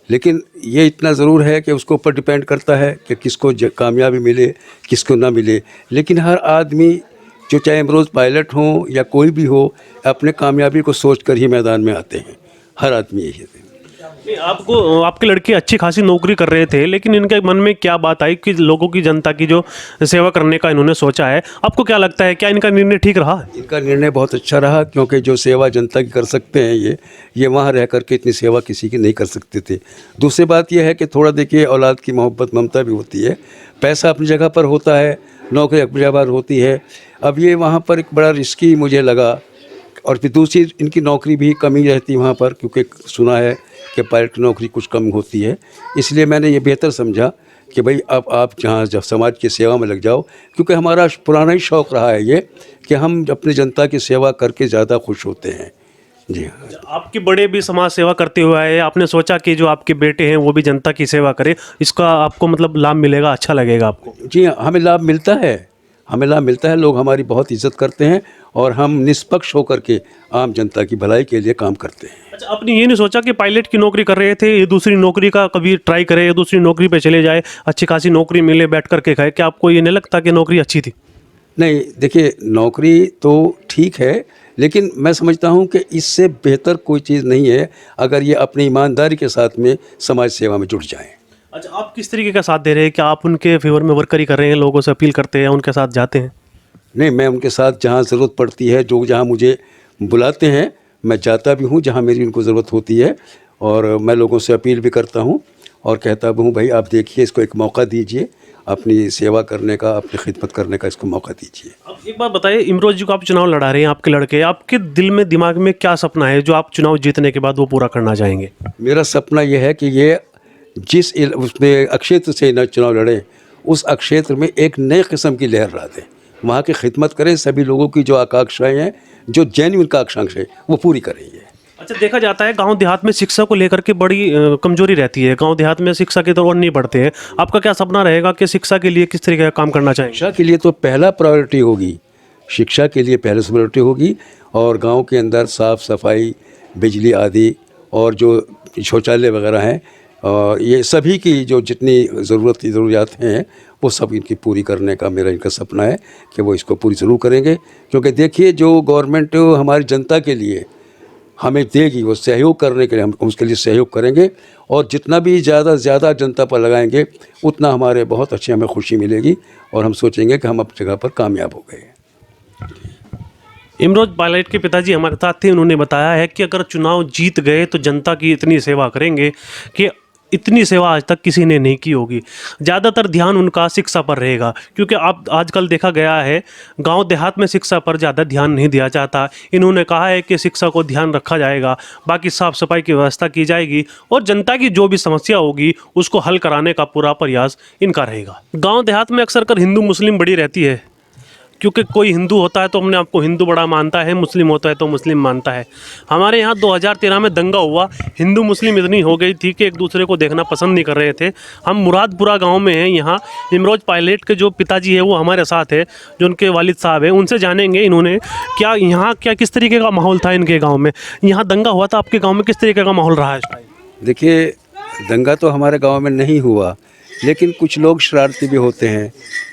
लेकिन ये इतना ज़रूर है कि उसके ऊपर डिपेंड करता है कि किसको कामयाबी मिले, किसको ना मिले। लेकिन हर आदमी, जो चाहे इमरोज पायलट हो या कोई भी हो, अपने कामयाबी को सोच कर ही मैदान में आते हैं। हर आदमी यही है। आपके लड़के अच्छी खासी नौकरी कर रहे थे, लेकिन इनके मन में क्या बात आई कि लोगों की, जनता की जो सेवा करने का इन्होंने सोचा है? आपको क्या लगता है, क्या इनका निर्णय ठीक रहा? इनका निर्णय बहुत अच्छा रहा, क्योंकि जो सेवा जनता की कर सकते हैं ये वहाँ रह कर के इतनी सेवा किसी की नहीं कर सकते थे। दूसरी बात यह है कि थोड़ा देखिए, औलाद की मोहब्बत ममता भी होती है। पैसा अपनी जगह पर होता है, नौकरी अपनी जगह पर होती है। अब ये वहाँ पर एक बड़ा रिस्की मुझे लगा, और फिर दूसरी इनकी नौकरी भी कमी रहती वहाँ पर, क्योंकि सुना है कि पायलट की नौकरी कुछ कम होती है। इसलिए मैंने ये बेहतर समझा कि भाई अब आप जहाँ जब समाज की सेवा में लग जाओ, क्योंकि हमारा पुराना ही शौक़ रहा है ये कि हम अपनी जनता की सेवा करके ज़्यादा खुश होते हैं। जी हाँ, आपके बड़े भी समाज सेवा करते हुए आए, आपने सोचा कि जो आपके बेटे हैं वो भी जनता की सेवा करें, इसका आपको मतलब लाभ मिलेगा, अच्छा लगेगा आपको? जी हाँ, हमें लाभ मिलता है, हमें लाभ मिलता है। लोग हमारी बहुत इज्जत करते हैं और हम निष्पक्ष होकर के आम जनता की भलाई के लिए काम करते हैं। अच्छा, आपने ये नहीं सोचा कि पायलट की नौकरी कर रहे थे, ये दूसरी नौकरी का कभी ट्राई करे, ये दूसरी नौकरी पे चले जाए, अच्छी खासी नौकरी मिले, बैठ करके खाए? क्या आपको ये नहीं लगता कि नौकरी अच्छी थी? नहीं, देखिए, नौकरी तो ठीक है, लेकिन मैं समझता हूँ कि इससे बेहतर कोई चीज़ नहीं है अगर ये अपनी ईमानदारी के साथ में समाज सेवा में जुट जाएँ। अच्छा, आप किस तरीके का साथ दे रहे हैं? क्या आप उनके फेवर में वर्करी कर रहे हैं, लोगों से अपील करते हैं, उनके साथ जाते हैं? नहीं, मैं उनके साथ जहाँ ज़रूरत पड़ती है, जहाँ मुझे बुलाते हैं, मैं जाता भी हूँ जहाँ मेरी उनको ज़रूरत होती है। और मैं लोगों से अपील भी करता हूँ और कहता भी हूँ, भाई आप देखिए, इसको एक मौका दीजिए, अपनी सेवा करने का, अपनी खिदमत करने का इसको मौका दीजिए। अब एक बात बताइए, इमरोज जी को आप चुनाव लड़ा रहे हैं, आपके लड़के, आपके दिल में, दिमाग में क्या सपना है जो आप चुनाव जीतने के बाद वो पूरा करना चाहेंगे? मेरा सपना यह है कि ये जिस उसमें अक्षेत्र से न चुनाव लड़े, उस अक्षेत्र में एक नए किस्म की लहर ला दें, वहाँ की खिदमत करें, सभी लोगों की जो आकांक्षाएँ हैं, जो जेन्युइन का आकांक्षाएँ वो पूरी करें। ये अच्छा, देखा जाता है गांव देहात में शिक्षा को लेकर के बड़ी कमजोरी रहती है। गांव देहात में शिक्षा की तरफ नहीं बढ़ते हैं। आपका क्या सपना रहेगा कि शिक्षा के लिए किस तरीके का काम करना चाहिए? शिक्षा के लिए तो पहला प्रायोरिटी होगी, शिक्षा के लिए पहले प्रायोरिटी होगी, और गांव के अंदर साफ़ सफाई, बिजली आदि और जो शौचालय वगैरह हैं, और ये सभी की जो जितनी ज़रूरियात हैं वो सब इनकी पूरी करने का मेरा इनका सपना है कि वो इसको पूरी ज़रूर करेंगे। क्योंकि देखिए, जो गवर्नमेंट हमारी जनता के लिए हमें देगी, वो सहयोग करने के लिए हम उसके लिए सहयोग करेंगे, और जितना भी ज़्यादा से ज़्यादा जनता पर लगाएंगे उतना हमारे बहुत अच्छी हमें खुशी मिलेगी, और हम सोचेंगे कि हम अपनी जगह पर कामयाब हो गए। इमरोज पायलट के पिताजी हमारे साथ थे। उन्होंने बताया है कि अगर चुनाव जीत गए तो जनता की इतनी सेवा करेंगे कि इतनी सेवा आज तक किसी ने नहीं की होगी। ज़्यादातर ध्यान उनका शिक्षा पर रहेगा, क्योंकि अब आजकल देखा गया है गांव देहात में शिक्षा पर ज़्यादा ध्यान नहीं दिया जाता। इन्होंने कहा है कि शिक्षा को ध्यान रखा जाएगा, बाकी साफ़ सफाई की व्यवस्था की जाएगी, और जनता की जो भी समस्या होगी उसको हल कराने का पूरा प्रयास इनका रहेगा। गाँव देहात में अक्सर कर हिंदू मुस्लिम बड़ी रहती है, क्योंकि कोई हिंदू होता है तो अपने आप को हिंदू बड़ा मानता है, मुस्लिम होता है तो मुस्लिम मानता है। हमारे यहाँ 2013 में दंगा हुआ, हिंदू मुस्लिम इतनी हो गई थी कि एक दूसरे को देखना पसंद नहीं कर रहे थे। हम मुरादपुरा गांव में हैं। यहाँ इमरोज पायलट के जो पिताजी है वो हमारे साथ है, जो उनके वालिद साहब हैं। उनसे जानेंगे इन्होंने क्या यहाँ क्या किस तरीके का माहौल था इनके गाँव में। यहाँ दंगा हुआ था, आपके गाँव में किस तरीके का माहौल रहा है? देखिए, दंगा तो हमारे गांव में नहीं हुआ, लेकिन कुछ लोग शरारती भी होते हैं,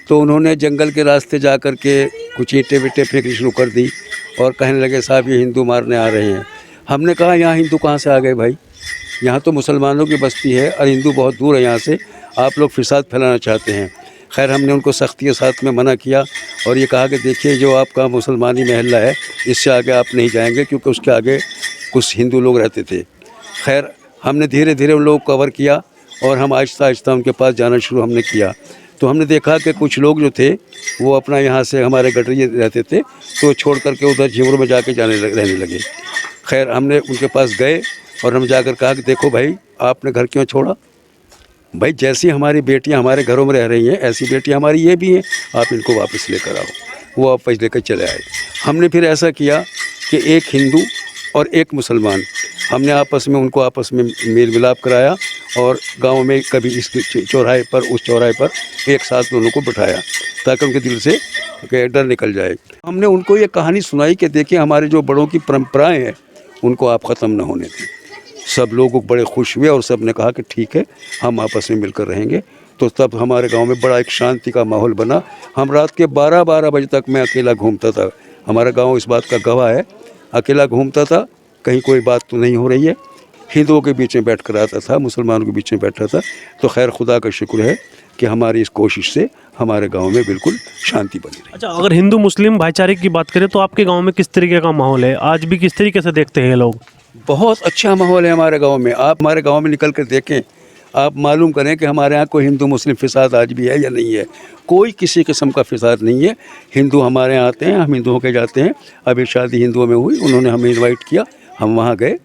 तो उन्होंने जंगल के रास्ते जा कर के कुछ ईंटें विटें फेंकनी शुरू कर दी, और कहने लगे साहब ये हिंदू मारने आ रहे हैं। हमने कहा यहाँ हिंदू कहाँ से आ गए भाई, यहाँ तो मुसलमानों की बस्ती है और हिंदू बहुत दूर है यहाँ से, आप लोग फिसाद फैलाना चाहते हैं। खैर, हमने उनको सख्ती के साथ में मना किया और ये कहा कि देखिए, जो आपका मुसलमानी महल्ला है इससे आगे आप नहीं जाएंगे, क्योंकि उसके आगे कुछ हिंदू लोग रहते थे। खैर, हमने धीरे धीरे उन लोगों को कवर किया और हम आहिस्ता आहिस्ता उनके पास जाना शुरू हमने किया। तो हमने देखा कि कुछ लोग जो थे वो अपना यहाँ से हमारे गटरिए रहते थे, तो छोड़ करके उधर झिमरू में जाके रहने लगे। खैर, हमने उनके पास गए और हम जाकर कहा कि देखो भाई, आपने घर क्यों छोड़ा? भाई, जैसी हमारी बेटियाँ हमारे घरों में रह रही हैं ऐसी बेटियाँ हमारी ये भी हैं, आप इनको वापस लेकर आओ। वो वापस लेकर चले आए। हमने फिर ऐसा किया कि एक हिंदू और एक मुसलमान, हमने आपस में उनको आपस में मेल मिलाप कराया, और गांव में कभी इस चौराहे पर उस चौराहे पर एक साथ दोनों को बिठाया, ताकि उनके दिल से डर निकल जाए। हमने उनको ये कहानी सुनाई कि देखिए, हमारे जो बड़ों की परंपराएं हैं उनको आप ख़त्म न होने दें। सब लोग बड़े खुश हुए और सब ने कहा कि ठीक है, हम आपस में मिलकर रहेंगे। तो तब हमारे गांव में बड़ा एक शांति का माहौल बना। हम रात के 12-12 बजे तक मैं अकेला घूमता था। हमारा गाँव इस बात का गवाह है। अकेला घूमता था, कहीं कोई बात तो नहीं हो रही है। हिंदुओं के बीच में बैठ कर आता था, मुसलमानों के बीच में बैठा था। तो खैर, खुदा का शुक्र है कि हमारी इस कोशिश से हमारे गांव में बिल्कुल शांति बनी रही। अच्छा, अगर हिंदू मुस्लिम भाईचारे की बात करें तो आपके गांव में किस तरीके का माहौल है? आज भी किस तरीके से देखते हैं लोग? बहुत अच्छा माहौल है हमारे गांव में। आप हमारे गांव में निकल कर देखें, आप मालूम करें कि हमारे यहाँ कोई हिंदू मुस्लिम फिसाद आज भी है या नहीं है। कोई किसी किस्म का फिसाद नहीं है। हिंदू हमारे यहाँ आते हैं, हम हिंदुओं के जाते हैं। अभी शादी हिंदुओं में हुई, उन्होंने हमें इन्वाइट किया, हम वहाँ गए।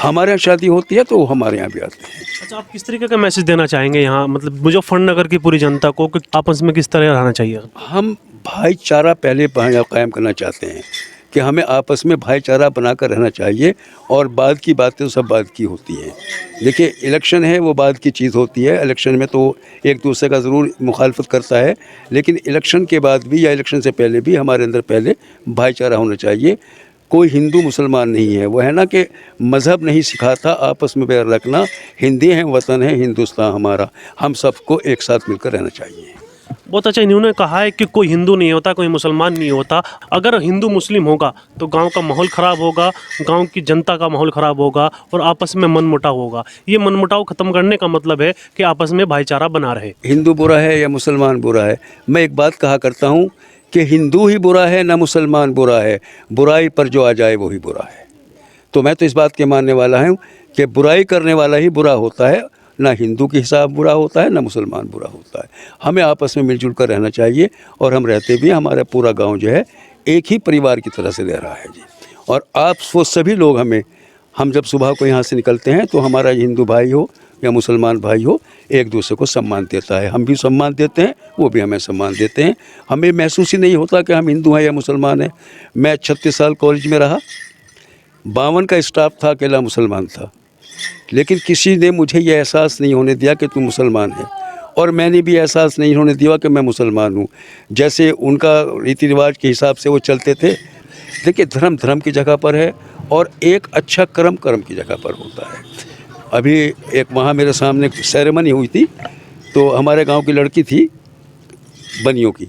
हमारे यहाँ शादी होती है तो वो हमारे यहाँ भी आते हैं। अच्छा, आप किस तरीके का मैसेज देना चाहेंगे यहाँ, मतलब मुजफ्फरनगर की पूरी जनता को, कि आपस में किस तरह रहना चाहिए? हम भाईचारा पहले कायम करना चाहते हैं कि हमें आपस में भाईचारा बनाकर रहना चाहिए, और बाद की बातें तो सब बाद की होती हैं। देखिए, इलेक्शन है वो बाद की चीज़ होती है। इलेक्शन में तो एक दूसरे का ज़रूर मुखालफत करता है, लेकिन इलेक्शन के बाद भी या इलेक्शन से पहले भी हमारे अंदर पहले भाईचारा होना चाहिए। कोई हिंदू मुसलमान नहीं है, वो है ना कि मज़हब नहीं सिखाता आपस में बैर रखना। हिंदी हैं, वतन है हिंदुस्तान हमारा, हम सबको एक साथ मिलकर रहना चाहिए। बहुत अच्छा, इन्होंने कहा है कि कोई हिंदू नहीं होता, कोई मुसलमान नहीं होता। अगर हिंदू मुस्लिम होगा तो गांव का माहौल ख़राब होगा, गांव की जनता का माहौल ख़राब होगा और आपस में मनमुटाव होगा। ये मनमुटाव ख़त्म करने का मतलब है कि आपस में भाईचारा बना रहे। हिंदू बुरा है या मुसलमान बुरा है, मैं एक बात कहा करता हूँ कि हिंदू ही बुरा है ना मुसलमान बुरा है, बुराई पर जो आ जाए वही बुरा है। तो मैं तो इस बात के मानने वाला हूँ कि बुराई करने वाला ही बुरा होता है, ना हिंदू के हिसाब बुरा होता है ना मुसलमान बुरा होता है। हमें आपस में मिलजुल कर रहना चाहिए, और हम रहते भी, हमारा पूरा गांव जो है एक ही परिवार की तरह से रह रहा है जी। और आप वो सभी लोग हम जब सुबह को यहाँ से निकलते हैं तो हमारा हिंदू भाई हो, या मुसलमान भाई हो, एक दूसरे को सम्मान देता है। हम भी सम्मान देते हैं, वो भी हमें सम्मान देते हैं। हमें महसूस ही नहीं होता कि हम हिंदू हैं या मुसलमान हैं। मैं 36 साल कॉलेज में रहा, 52 का स्टाफ था, अकेला मुसलमान था, लेकिन किसी ने मुझे ये एहसास नहीं होने दिया कि तू मुसलमान है, और मैंने भी एहसास नहीं होने दिया कि मैं मुसलमान हूँ। जैसे उनका रीति रिवाज के हिसाब से वो चलते थे। देखिए, धर्म धर्म की जगह पर है और एक अच्छा कर्म कर्म की जगह पर होता है। अभी एक वहाँ मेरे सामने सेरेमनी हुई थी, तो हमारे गांव की लड़की थी बनियों की,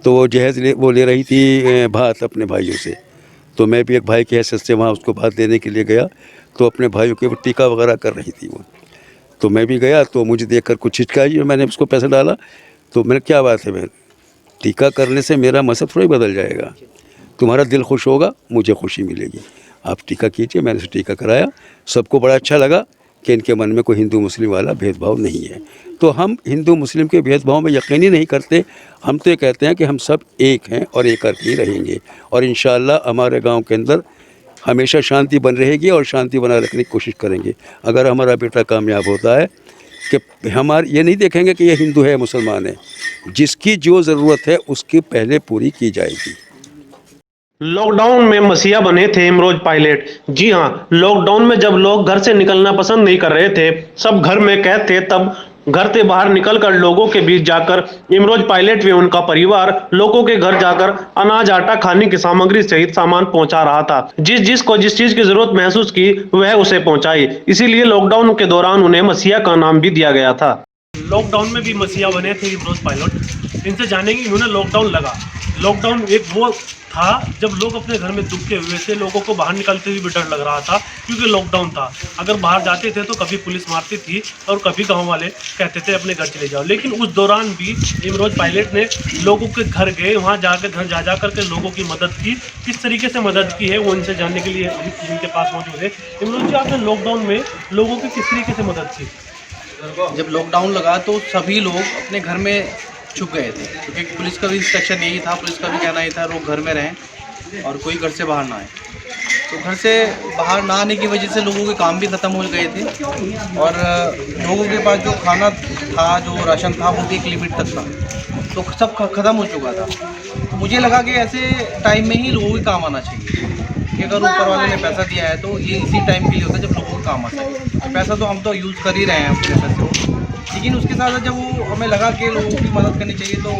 तो वो जहेज वो ले रही थी भात अपने भाइयों से। तो मैं भी एक भाई की हैसियत से वहाँ उसको भात देने के लिए गया, तो अपने भाइयों के वो टीका वगैरह कर रही थी वो। तो मैं भी गया, तो मुझे देखकर कुछ हिचकाई और मैंने उसको पैसा डाला। तो मैंने, क्या बात है, मैं टीका करने से मेरा मज़हब थोड़ी बदल जाएगा, तुम्हारा दिल खुश होगा, मुझे खुशी मिलेगी, आप टीका कीजिए। मैंने उसे टीका कराया, सबको बड़ा अच्छा लगा कि इनके मन में कोई हिंदू मुस्लिम वाला भेदभाव नहीं है। तो हम हिंदू मुस्लिम के भेदभाव में यकीन ही नहीं करते। हम तो ये कहते हैं कि हम सब एक हैं और एक करके ही रहेंगे, और इंशाअल्लाह हमारे गांव के अंदर हमेशा शांति बन रहेगी और शांति बनाए रखने की कोशिश करेंगे। अगर हमारा बेटा कामयाब होता है कि हमारे ये नहीं देखेंगे कि ये हिंदू है मुसलमान है, जिसकी जो ज़रूरत है उसकी पहले पूरी की जाएगी। लॉकडाउन में मसीहा बने थे इमरोज पायलट। जी हाँ, लॉकडाउन में जब लोग घर से निकलना पसंद नहीं कर रहे थे, सब घर में कैद थे, तब घर से बाहर निकलकर लोगों के बीच जाकर इमरोज पायलट व उनका परिवार लोगों के घर जाकर अनाज, आटा, खाने की सामग्री सहित सामान पहुंचा रहा था। जिस चीज की जरूरत महसूस की वह उसे पहुंचाई। इसीलिए लॉकडाउन के दौरान उन्हें मसीहा का नाम भी दिया गया था। लॉकडाउन में भी मसीहा बने थे इमरोज पायलट। इनसे जानेंगे इन्होंने लॉकडाउन लगा। लॉकडाउन एक वो था जब लोग अपने घर में दुबके हुए थे, लोगों को बाहर निकलते हुए भी डर लग रहा था, क्योंकि लॉकडाउन था। अगर बाहर जाते थे तो कभी पुलिस मारती थी और कभी गांव वाले कहते थे अपने घर चले जाओ। लेकिन उस दौरान भी इमरोज पायलट ने लोगों के घर गए, वहां जाकर घर जा करके लोगों की मदद की। किस तरीके से मदद की है वो इनसे जानने के लिए इनके पास मौजूद है। इमरोज जी, आपने लॉकडाउन में लोगों की किस तरीके से मदद की? जब लॉकडाउन लगा तो सभी लोग अपने घर में छुप गए थे, क्योंकि पुलिस का भी इंस्ट्रक्शन यही था, पुलिस का भी कहना यही था लोग घर में रहें और कोई घर से बाहर ना आए। तो घर से बाहर ना आने की वजह से लोगों के काम भी ख़त्म हो गए थे, और लोगों के पास जो खाना था, जो राशन था, वो भी एक लिमिट तक था, तो सब ख़त्म हो चुका था। तो मुझे लगा कि ऐसे टाइम में ही लोगों के काम आना चाहिए, कि अगर ऊपर वाले ने पैसा दिया है तो ये इसी टाइम के लिए होता है जब लोगों को काम आता है। पैसा तो हम तो यूज़ कर ही रहे हैं अपने पैसे को, लेकिन उसके साथ जब वो हमें लगा कि लोगों की मदद करनी चाहिए, तो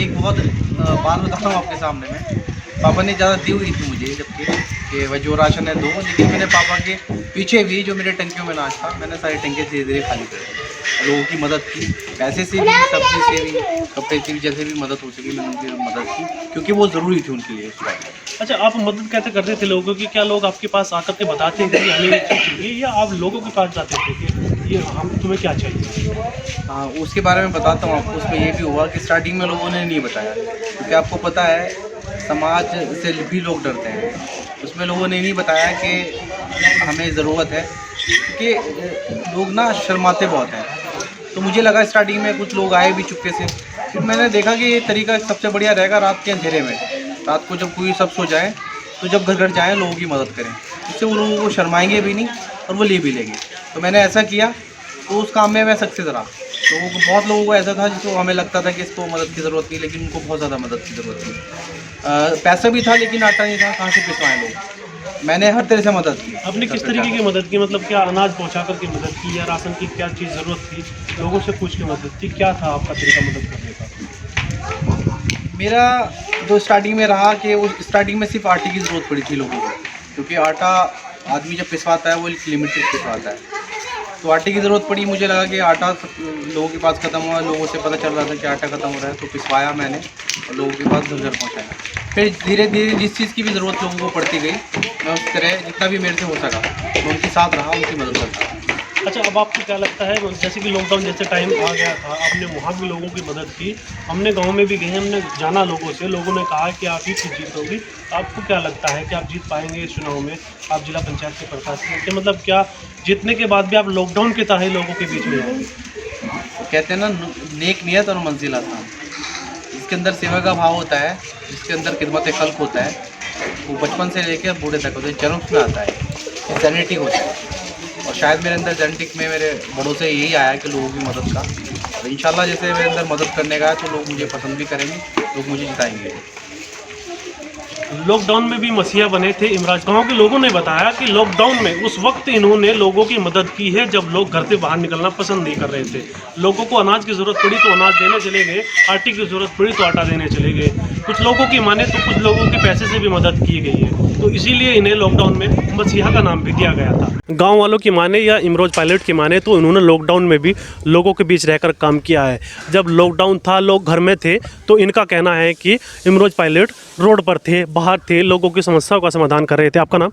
एक बहुत बात बताता हूँ आपके सामने में। पापा ने ज़्यादा दी हुई थी मुझे, जबकि कि वह जो राशन है दो, लेकिन मैंने पापा के पीछे भी जो मेरे टंकियों में अनाज था, मैंने सारे टंके धीरे धीरे खाली करे, लोगों की मदद की, पैसे से भी, सब्जी से भी, कपड़े से भी, जैसे भी मदद हो सकी मैंने उनकी मदद की, क्योंकि वो ज़रूरी थी उनके लिए उस वक्त। अच्छा, आप मदद कैसे करते थे लोगों की? क्या लोग आपके पास आकर के बताते थे कि हमें ये चीज़ चाहिए, या आप लोगों के पास जाते थे कि ये हम तुम्हें क्या चाहिए? हाँ, उसके बारे में बताता हूँ आपको। उसमें ये भी हुआ कि स्टार्टिंग में लोगों ने नहीं बताया, क्योंकि आपको पता है समाज से भी लोग डरते हैं। उसमें लोगों ने नहीं बताया कि हमें ज़रूरत है, क्योंकि लोग ना शर्माते बहुत हैं। तो मुझे लगा स्टार्टिंग में कुछ लोग आए भी चुपके से, फिर मैंने देखा कि ये तरीका सबसे बढ़िया रहेगा रात के अंधेरे में, रात को जब कोई सब सो जाए तो जब घर घर जाएँ लोगों की मदद करें, इससे वो लोगों को शर्माएंगे भी नहीं और वो ले भी लेंगे। तो मैंने ऐसा किया, तो उस काम में मैं सक्सेस रहा। लोगों को, बहुत लोगों को ऐसा था जिसको हमें लगता था कि इसको मदद की ज़रूरत नहीं, लेकिन उनको बहुत ज़्यादा मदद की ज़रूरत थी। पैसा भी था लेकिन आटा नहीं था, कहाँ से पिसवाएं लोग। मैंने हर तरह से मदद की। आपने किस तरीके की मदद की? मतलब क्या अनाज पहुंचा कर के मदद की, या राशन की क्या चीज़ ज़रूरत थी, लोगों से पूछ के मदद की? क्या था आपका तरीका मदद करने का? मेरा जो स्टार्टिंग में रहा कि वो स्टार्टिंग में सिर्फ आटे की ज़रूरत पड़ी थी लोगों को, क्योंकि आटा आदमी जब पिसवाता है वो एक लिमिट तक पिसवाता है। तो आटे की ज़रूरत पड़ी, मुझे लगा कि आटा लोगों के पास ख़त्म हुआ, लोगों से पता चल रहा था कि आटा ख़त्म हो रहा है, तो पिसवाया मैंने और लोगों के पास घर घर पहुँचाया। फिर धीरे धीरे जिस चीज़ की भी ज़रूरत लोगों को पड़ती गई, मैं उस तरह जितना भी मेरे से हो सका मैं उनके साथ रहा, उनकी मदद करता। अच्छा, अब आपको क्या लगता है, जैसे कि लॉकडाउन जैसे टाइम आ गया था, आपने वहाँ भी लोगों की मदद की, हमने गांव में भी गए, हमने जाना लोगों से, लोगों ने कहा कि आप ही की जीत होगी। आपको क्या लगता है कि आप जीत पाएंगे इस चुनाव में? आप जिला पंचायत के प्रशासन के, मतलब क्या जीतने के बाद भी आप लॉकडाउन की तरह ही लोगों के बीच में जाएंगे? कहते हैं ना, नेक नियत और मंजिल आसान। इसके अंदर सेवा का भाव होता है, इसके अंदर खिदमत खल्क होता है, वो बचपन से लेकर बूढ़े तक होता है, जन्म में आता है, सैनिटी होता है और शायद मेरे अंदर जेनेटिक में मेरे बड़ों से यही आया कि लोगों की मदद का, और इंशाल्लाह जैसे मेरे अंदर मदद करने का है तो लोग मुझे पसंद भी करेंगे, लोग मुझे जिताएंगे। लॉकडाउन में भी मसीहा बने थे इमराज। गांव के लोगों ने बताया कि लॉकडाउन में उस वक्त इन्होंने लोगों की मदद की है जब लोग घर से बाहर निकलना पसंद नहीं कर रहे थे। लोगों को अनाज की ज़रूरत पड़ी तो अनाज देने चले गए, आटे की ज़रूरत पड़ी तो आटा देने चले गए। कुछ लोगों की माने तो कुछ लोगों के पैसे से भी मदद की गई है, तो इसीलिए इन्हें लॉकडाउन में मसीहा का नाम भी दिया गया था। गाँव वालों की माने या इमरोज पायलट की माने तो इन्होंने लॉकडाउन में भी लोगों के बीच रहकर काम किया है। जब लॉकडाउन था, लोग घर में थे, तो इनका कहना है कि इमरोज पायलट रोड पर थे, बाहर थे, लोगों की समस्याओं का समाधान कर रहे थे। आपका नाम?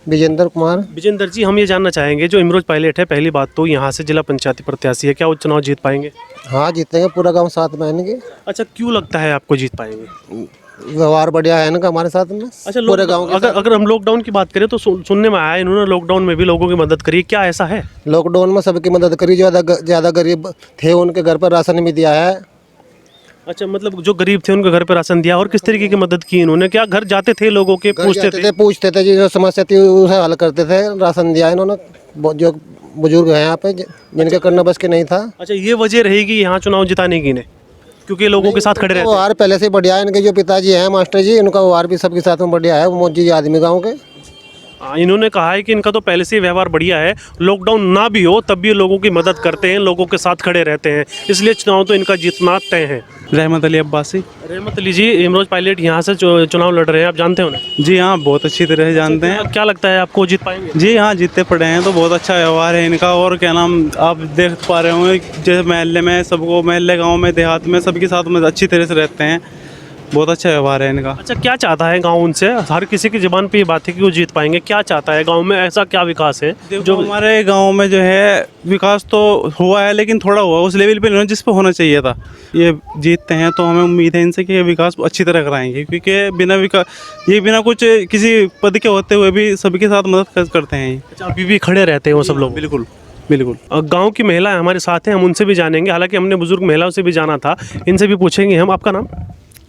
विजेंद्र कुमार। विजेंद्र जी, हम ये जानना चाहेंगे, जो इमरोज पायलट है, पहली बात तो यहाँ से जिला पंचायती प्रत्याशी है, क्या वो चुनाव जीत पाएंगे? हाँ, जीतेंगे, पूरा गांव साथ में आएंगे। अच्छा, क्यों लगता है आपको जीत पाएंगे? व्यवहार बढ़िया है ना हमारे साथ में। अच्छा, पूरे गांव के अगर हम लॉकडाउन की बात करें तो सुनने में आया इन्होंने लॉकडाउन में भी लोगों की मदद करी, क्या ऐसा है? लॉकडाउन में सबकी मदद करी, ज़्यादा गरीब थे उनके घर पर राशन भी दिया है। अच्छा, मतलब जो गरीब थे उनके घर पे राशन दिया। और किस तरीके की मदद की इन्होंने? क्या घर जाते थे, लोगों के पूछते थे जो समस्या थी उसे हल करते थे, राशन दिया इन्होंने। जो बुजुर्ग हैं यहाँ पे जिनके करना बस के नहीं था। अच्छा, ये वजह रहेगी यहाँ चुनाव जिताने की, क्योंकि लोगों के साथ खड़े रहते हैं। व्यवहार पहले से बढ़िया है, इनके जो पिताजी हैं मास्टर जी, उनका व्यवहार भी सबके साथ में बढ़िया है। वो मोदी आदमी गाँव के। इन्होंने कहा है कि इनका तो पहले से ही व्यवहार बढ़िया है, लॉकडाउन ना भी हो तब भी लोगों की मदद करते हैं, लोगों के साथ खड़े रहते हैं, इसलिए चुनाव तो इनका जीतना तय है। रहमत अली अब्बासी। रहमत अली जी, इमरोज पायलट यहाँ से चुनाव लड़ रहे हैं, आप जानते हैं उन्हें? जी हाँ, बहुत अच्छी तरह से जानते हैं। क्या लगता है आपको जीत पाएंगे? जी हाँ, जीतते पड़े हैं, तो बहुत अच्छा व्यवहार है इनका। और क्या नाम, आप देख पा रहे होंगे जैसे महल्ले में सबको, महल्ले गाँव में देहात में सबके साथ में अच्छी तरह से रहते हैं, बहुत अच्छा व्यवहार है इनका। अच्छा, क्या चाहता है गांव उनसे? हर किसी की ज़बान पे ये बात है कि वो जीत पाएंगे। क्या चाहता है गांव में, ऐसा क्या विकास है जो हमारे गांव में जो है विकास तो हुआ है, लेकिन थोड़ा हुआ उस लेवल पे नहीं जिस पे होना चाहिए था। ये जीतते हैं तो हमें उम्मीद है इनसे कि ये विकास अच्छी तरह कराएंगे, क्योंकि बिना कुछ किसी पद के होते हुए भी सबके साथ मदद करते हैं। अच्छा, अभी भी खड़े रहते हैं वो सब लोग? बिल्कुल बिल्कुल। गाँव की महिलाएं हमारे साथ हैं, हम उनसे भी जानेंगे। हालांकि हमने बुजुर्ग महिलाओं से भी जाना था, इनसे भी पूछेंगे हम। आपका नाम?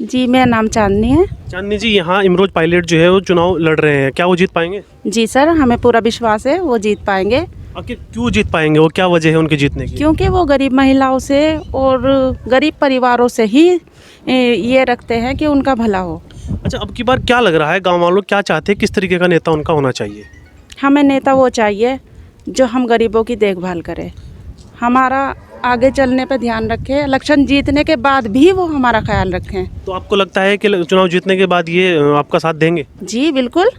जी, मेरा नाम चांदनी है। चांदनी जी, यहाँ इमरोज पायलट जो है वो चुनाव लड़ रहे हैं, क्या वो जीत पाएंगे? जी सर, हमें पूरा विश्वास है वो जीत पाएंगे। आखिर क्यों जीत पाएंगे, वो क्या वजह है उनके जीतने की? क्योंकि वो गरीब महिलाओं से और गरीब परिवारों से ही ये रखते हैं कि उनका भला हो। अच्छा, अब की बार क्या लग रहा है, गाँव वालों क्या चाहते हैं, किस तरीके का नेता उनका होना चाहिए? हमें नेता वो चाहिए जो हम गरीबों की देखभाल करे, हमारा आगे चलने पे ध्यान रखें, इलेक्शन जीतने के बाद भी वो हमारा ख्याल रखें। तो आपको लगता है कि चुनाव जीतने के बाद ये आपका साथ देंगे? जी बिल्कुल,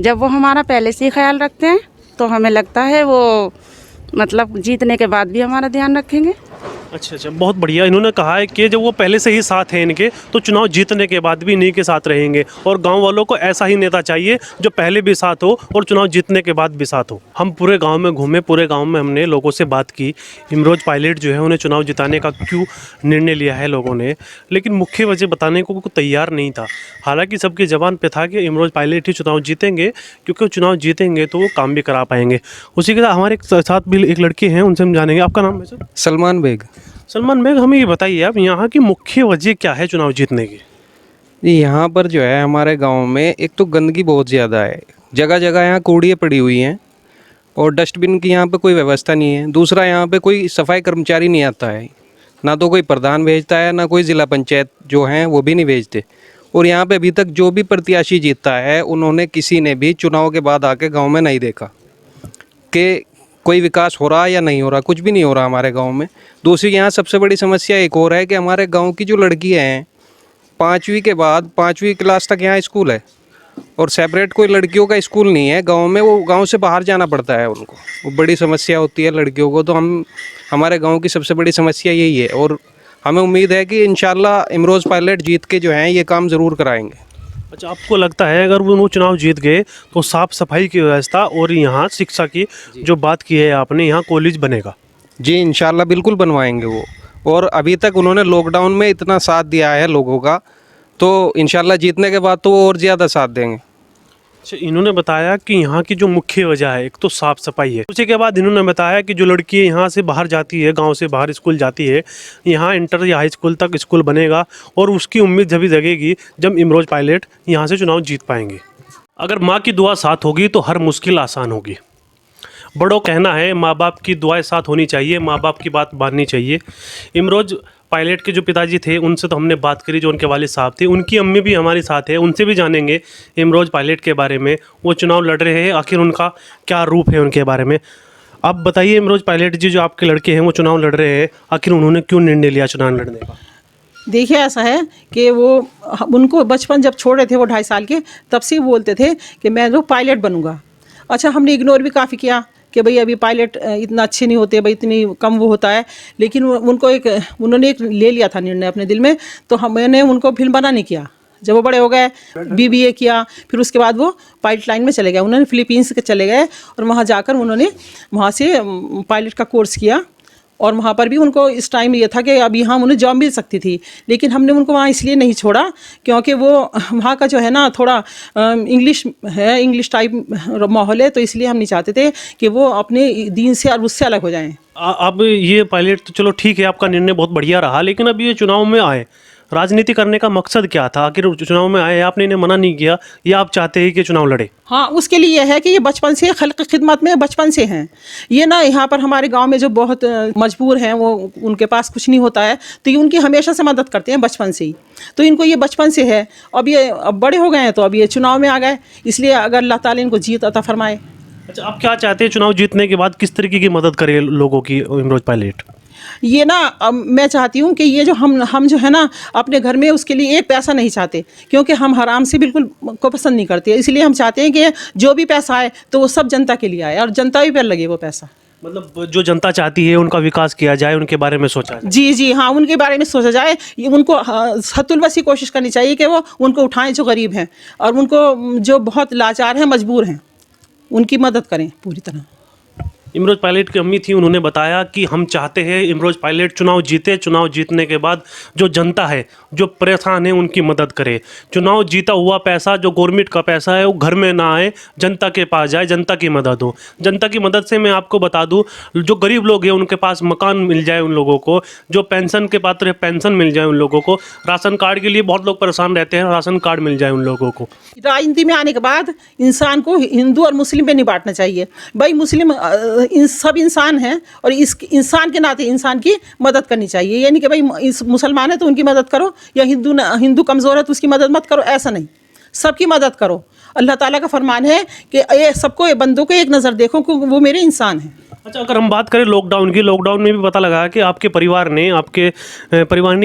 जब वो हमारा पहले से ही ख्याल रखते हैं तो हमें लगता है वो मतलब जीतने के बाद भी हमारा ध्यान रखेंगे। अच्छा, बहुत बढ़िया। इन्होंने कहा है कि जब वो पहले से ही साथ हैं इनके, तो चुनाव जीतने के बाद भी इन्हीं के साथ रहेंगे, और गांव वालों को ऐसा ही नेता चाहिए जो पहले भी साथ हो और चुनाव जीतने के बाद भी साथ हो। हम पूरे गांव में घूमे, पूरे गांव में हमने लोगों से बात की, इमरोज पायलट जो है उन्हें चुनाव जिताने का क्यों निर्णय लिया है लोगों ने, लेकिन मुख्य वजह बताने को तैयार नहीं था। हालाँकि सबकी ज़बान पर था कि इमरोज पायलट ही चुनाव जीतेंगे, क्योंकि वो चुनाव जीतेंगे तो वो काम भी करा पाएंगे। उसी के साथ हमारे साथ भी एक लड़की हैं, उनसे हम जानेंगे। आपका नाम है सर? सलमान बेग। सलमान बेग, हमें ये बताइए आप, यहाँ की मुख्य वजह क्या है चुनाव जीतने की? जी, यहाँ पर जो है हमारे गांव में एक तो गंदगी बहुत ज़्यादा है, जगह जगह यहाँ कूड़ियाँ पड़ी हुई हैं और डस्टबिन की यहाँ पे कोई व्यवस्था नहीं है। दूसरा, यहाँ पे कोई सफाई कर्मचारी नहीं आता है, ना तो कोई प्रधान भेजता है, ना कोई ज़िला पंचायत जो हैं वो भी नहीं भेजते। और यहाँ पे अभी तक जो भी प्रत्याशी जीतता है उन्होंने किसी ने भी चुनाव के बाद आके गाँव में नहीं देखा कि कोई विकास हो रहा या नहीं हो रहा, कुछ भी नहीं हो रहा हमारे गांव में। दूसरी, यहाँ सबसे बड़ी समस्या एक और है कि हमारे गांव की जो लड़कियाँ हैं, 5वीं के बाद 5वीं क्लास तक यहाँ स्कूल है और सेपरेट कोई लड़कियों का स्कूल नहीं है गांव में, वो गांव से बाहर जाना पड़ता है उनको, वो बड़ी समस्या होती है लड़कियों को। तो हमारे गाँव की सबसे बड़ी समस्या यही है, और हमें उम्मीद है कि इंशाल्लाह इमरोज पायलट जीत के जो हैं ये काम ज़रूर कराएँगे। अच्छा, आपको लगता है अगर वो चुनाव जीत गए तो साफ़ सफाई की व्यवस्था और यहाँ शिक्षा की जो बात की है आपने, यहाँ कॉलेज बनेगा? जी इंशाल्लाह बिल्कुल बनवाएंगे वो, और अभी तक उन्होंने लॉकडाउन में इतना साथ दिया है लोगों का, तो इंशाल्लाह जीतने के बाद तो वो और ज़्यादा साथ देंगे। अच्छा, इन्होंने बताया कि यहाँ की जो मुख्य वजह है एक तो साफ़ सफाई है, उसी के बाद इन्होंने बताया कि जो लड़की यहाँ से बाहर जाती है, गांव से बाहर स्कूल जाती है, यहाँ इंटर या हाई स्कूल तक स्कूल बनेगा, और उसकी उम्मीद जब जगेगी जब इमरोज पायलट यहाँ से चुनाव जीत पाएंगे। अगर माँ की दुआ साथ होगी तो हर मुश्किल आसान होगी। बड़ों कहना है माँ बाप की दुआएं साथ होनी चाहिए, माँ बाप की बात माननी चाहिए। इमरोज पायलट के जो पिताजी थे उनसे तो हमने बात करी, जो उनके वालिद साहब थे, उनकी अम्मी भी हमारे साथ है, उनसे भी जानेंगे इमरोज पायलट के बारे में। वो चुनाव लड़ रहे हैं, आखिर उनका क्या रूप है उनके बारे में। आप बताइए इमरोज पायलट जी, जो आपके लड़के हैं वो चुनाव लड़ रहे हैं, आखिर उन्होंने क्यों निर्णय लिया चुनाव लड़ने का? देखिए ऐसा है कि वो उनको बचपन जब छोड़ रहे थे वो 2.5 साल के, तब से बोलते थे कि मैं तो पायलट बनूंगा। अच्छा, हमने इग्नोर भी काफ़ी किया कि भाई अभी पायलट इतना अच्छे नहीं होते, भाई इतनी कम वो होता है, लेकिन उन्होंने एक ले लिया था निर्णय अपने दिल में, तो मैंने उनको फिर मना नहीं किया। जब वो बड़े हो गए, BBA किया, फिर उसके बाद वो पायलट लाइन में चले गए। उन्होंने फिलीपींस के चले गए और वहाँ जाकर उन्होंने वहाँ से पायलट का कोर्स किया, और वहाँ पर भी उनको इस टाइम ये था कि अब यहाँ उन्हें जॉब मिल सकती थी, लेकिन हमने उनको वहाँ इसलिए नहीं छोड़ा क्योंकि वो वहाँ का जो है ना थोड़ा इंग्लिश है, इंग्लिश टाइप माहौल है, तो इसलिए हम नहीं चाहते थे कि वो अपने दीन से और उससे अलग हो जाएं। अब ये पायलट तो चलो ठीक है, आपका निर्णय बहुत बढ़िया रहा, लेकिन अब ये चुनाव में आए, राजनीति करने का मकसद क्या था? आखिर चुनाव में आए, आपने इन्हें मना नहीं किया, या आप चाहते हैं कि चुनाव लड़े? हाँ, उसके लिए यह है कि ये बचपन से खल्क खिदमत में बचपन से हैं। ये ना यहाँ पर हमारे गांव में जो बहुत मजबूर हैं, वो उनके पास कुछ नहीं होता है, तो ये उनकी हमेशा से मदद करते हैं बचपन से ही, तो इनको ये बचपन से है। अब बड़े हो गए हैं तो अब ये चुनाव में आ गए, इसलिए अगर अल्लाह ताला इनको जीत अता फरमाए। अच्छा, आप क्या चाहते हैं चुनाव जीतने के बाद किस तरीके की मदद करे लोगों की इमरोज पायलट? ये ना मैं चाहती हूँ कि ये जो हम जो है ना अपने घर में उसके लिए एक पैसा नहीं चाहते, क्योंकि हम हराम से बिल्कुल को पसंद नहीं करते, इसलिए हम चाहते हैं कि जो भी पैसा आए तो वो सब जनता के लिए आए और जनता ही पर लगे वो पैसा। मतलब जो जनता चाहती है उनका विकास किया जाए, उनके बारे में सोचा जाए। जी हाँ, उनके बारे में सोचा जाए। उनको हतुल वसी कोशिश करनी चाहिए कि वो उनको उठाएं जो गरीब हैं, और उनको जो बहुत लाचार हैं, मजबूर हैं, उनकी मदद करें पूरी तरह। इमरोज पायलट की अम्मी थी, उन्होंने बताया कि हम चाहते हैं इमरोज पायलट चुनाव जीते, चुनाव जीतने के बाद जो जनता है, जो परेशान है, उनकी मदद करे। चुनाव जीता हुआ पैसा, जो गवर्नमेंट का पैसा है, वो घर में ना आए, जनता के पास जाए, जनता की मदद हो। जनता की मदद से मैं आपको बता दूं, जो गरीब लोग हैं उनके पास मकान मिल जाए, उन लोगों को जो पेंशन के पात्र है पेंशन मिल जाए, उन लोगों को राशन कार्ड के लिए बहुत लोग परेशान रहते हैं, राशन कार्ड मिल जाए उन लोगों को। राजनीति में आने के बाद इंसान को हिंदू और मुस्लिम पे नहीं बांटना चाहिए। भाई मुस्लिम सब इंसान हैं, और इस इंसान के नाते इंसान की मदद करनी चाहिए। यानी कि भाई इस मुसलमान है तो उनकी मदद करो, या हिंदू कमज़ोर है तो उसकी मदद मत करो, ऐसा नहीं, सबकी मदद करो। अल्लाह ताला का फरमान है कि ये सबको, ये बंदों को एक नज़र देखो क्योंकि वो मेरे इंसान हैं। अच्छा, अगर हम बात करें लॉकडाउन की, लॉकडाउन में भी पता लगा कि आपके परिवार ने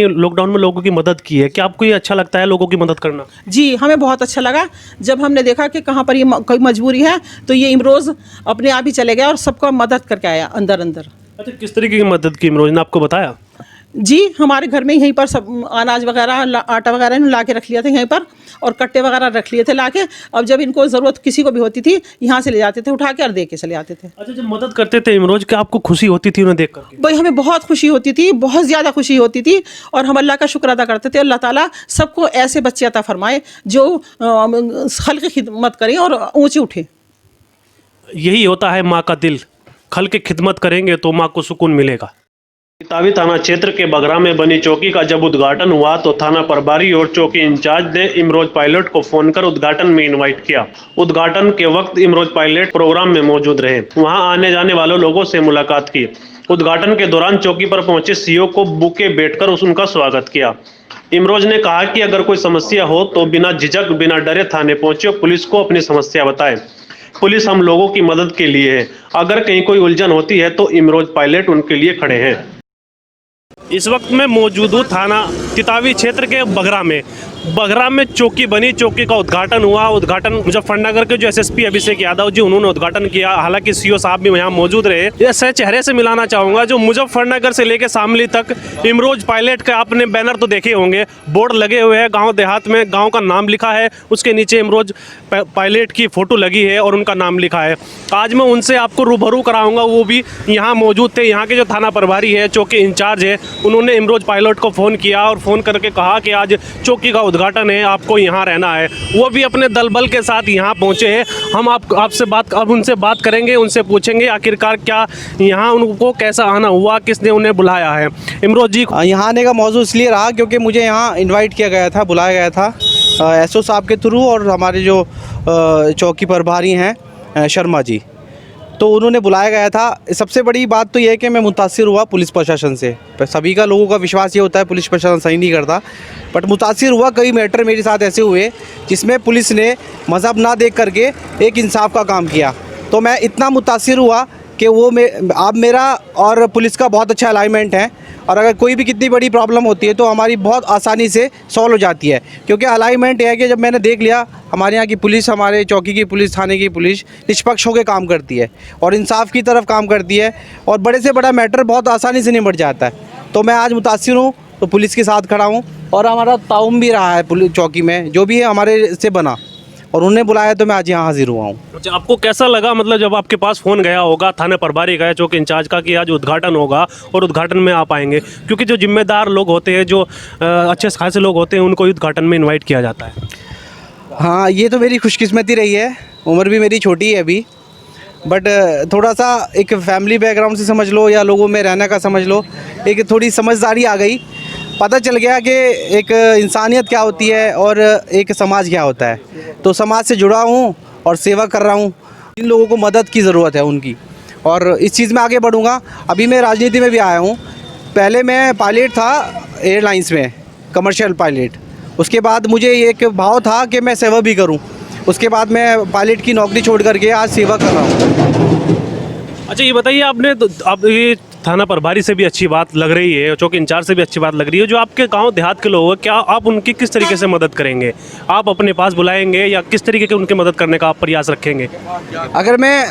लॉकडाउन में लोगों की मदद की है। क्या आपको ये अच्छा लगता है लोगों की मदद करना? जी, हमें बहुत अच्छा लगा जब हमने देखा कि कहाँ पर ये कोई मजबूरी है, तो ये इमरोज़ अपने आप ही चले गया और सबको मदद करके आया अंदर अंदर। अच्छा, किस तरीके की मदद की इमरोज ने, आपको बताया? जी, हमारे घर में यहीं पर सब अनाज वगैरह, आटा वगैरह ला के रख लिया था यहीं पर, और कट्टे वगैरह रख लिए थे ला के। अब जब इनको ज़रूरत किसी को भी होती थी, यहाँ से ले जाते थे उठा के और दे के चले आते थे। अच्छा, जब मदद करते थे इमरोज, क्या आपको खुशी होती थी उन्हें देख करके? भाई हमें बहुत खुशी होती थी, बहुत ज़्यादा खुशी होती थी, और हम अल्लाह का शुक्र अदा करते थे। अल्लाह ताला सबको ऐसे बच्चे अता फरमाए जो खल की खिदमत करें और ऊँचे उठे। यही होता है माँ का दिल, खल की खिदमत करेंगे तो माँ को सुकून मिलेगा। तितावी थाना क्षेत्र के बगरा में बनी चौकी का जब उद्घाटन हुआ तो थाना प्रभारी और चौकी इंचार्ज ने इमरोज पायलट को फोन कर उद्घाटन में इनवाइट किया। उद्घाटन के वक्त इमरोज पायलट प्रोग्राम में मौजूद रहे, वहां आने जाने वालों लोगों से मुलाकात की। उद्घाटन के दौरान चौकी पर पहुंचे सीओ को बुके बैठकर उनका स्वागत किया। इमरोज ने कहा कि अगर कोई समस्या हो तो बिना झिझक, बिना डरे थाने पहुंचे, पुलिस को अपनी समस्या बताए। पुलिस हम लोगों की मदद के लिए है, अगर कहीं कोई उलझन होती है तो इमरोज पायलट उनके लिए खड़े हैं। इस वक्त मैं मौजूद हूँ थाना तितावी क्षेत्र के बगरा में चौकी बनी, चौकी का उद्घाटन हुआ। उद्घाटन मुजफ्फरनगर के जो एसएसपी अभिषेक यादव जी, उन्होंने उद्घाटन किया। हालांकि सीओ साहब भी यहाँ मौजूद रहे। ऐसे चेहरे से मिलाना चाहूँगा जो मुजफ्फरनगर से लेकर शामली तक इमरोज पायलट का आपने बैनर तो देखे होंगे, बोर्ड लगे हुए हैं। गाँव देहात में गाँव का नाम लिखा है, उसके नीचे इमरोज पायलट की फ़ोटो लगी है और उनका नाम लिखा है। आज मैं उनसे आपको रूबरू कराऊँगा, वो भी यहाँ मौजूद थे। यहाँ के जो थाना प्रभारी है, चौकी इंचार्ज है, उन्होंने इमरोज पायलट को फ़ोन किया और फ़ोन करके कहा कि आज चौकी का उद्घाटन है, आपको यहाँ रहना है। वो भी अपने दल बल के साथ यहाँ पहुँचे हैं। हम अब उनसे बात करेंगे, उनसे पूछेंगे आखिरकार क्या यहाँ उनको कैसा आना हुआ, किसने उन्हें बुलाया है। इमरोज जी, यहाँ आने का मौजू इसलिए रहा क्योंकि मुझे यहाँ इनवाइट किया गया था, बुलाया गया था एसओ साहब के थ्रू, और हमारे जो चौकी प्रभारी हैं शर्मा जी, तो उन्होंने बुलाया गया था। सबसे बड़ी बात तो यह है कि मैं मुतासिर हुआ पुलिस प्रशासन से। सभी का लोगों का विश्वास ये होता है पुलिस प्रशासन सही नहीं करता, बट मुतासिर हुआ। कई मैटर मेरे साथ ऐसे हुए जिसमें पुलिस ने मज़हब ना देख करके एक इंसाफ का काम किया। तो मैं इतना मुतासिर हुआ कि वो अब मेरा और पुलिस का बहुत अच्छा अलाइनमेंट है, और अगर कोई भी कितनी बड़ी प्रॉब्लम होती है तो हमारी बहुत आसानी से सॉल्व हो जाती है, क्योंकि अलाइनमेंट है कि जब मैंने देख लिया हमारे यहाँ की पुलिस, हमारे चौकी की पुलिस, थाने की पुलिस निष्पक्ष होकर काम करती है और इंसाफ की तरफ काम करती है, और बड़े से बड़ा मैटर बहुत आसानी से निपट जाता है। तो मैं आज मुतासिर हूँ तो पुलिस के साथ खड़ा हूँ, और हमारा ताउन भी रहा है पुलिस चौकी में, जो भी है हमारे से बना, और उन्होंने बुलाया तो मैं आज यहाँ हाजिर हुआ हूँ। अच्छा, आपको कैसा लगा, मतलब जब आपके पास फ़ोन गया होगा थाने प्रभारी का, चौकी इंचार्ज का, कि आज उद्घाटन होगा और उद्घाटन में आप आएंगे? क्योंकि जो जिम्मेदार लोग होते हैं, जो अच्छे खासे लोग होते हैं, उनको उद्घाटन में इनवाइट किया जाता है। हाँ, ये तो मेरी खुशकिस्मती रही है। उम्र भी मेरी छोटी है अभी, बट थोड़ा सा एक फैमिली बैकग्राउंड से समझ लो या लोगों में रहने का समझ लो, एक थोड़ी समझदारी आ गई। पता चल गया कि एक इंसानियत क्या होती है और एक समाज क्या होता है। तो समाज से जुड़ा हूँ और सेवा कर रहा हूँ। इन लोगों को मदद की ज़रूरत है उनकी, और इस चीज़ में आगे बढ़ूँगा। अभी मैं राजनीति में भी आया हूँ। पहले मैं पायलट था एयरलाइंस में, कमर्शियल पायलट। उसके बाद मुझे एक भाव था कि मैं सेवा भी करूँ। उसके बाद मैं पायलट की नौकरी छोड़ करके आज सेवा कर रहा हूँ। अच्छा, ये बताइए, आपने तो अब ये थाना प्रभारी से भी अच्छी बात लग रही है, चौकी इंचार्ज से भी अच्छी बात लग रही है, जो आपके गांव देहात के लोग हैं, क्या आप उनकी किस तरीके से मदद करेंगे? आप अपने पास बुलाएंगे या किस तरीके के उनकी मदद करने का आप प्रयास रखेंगे? अगर मैं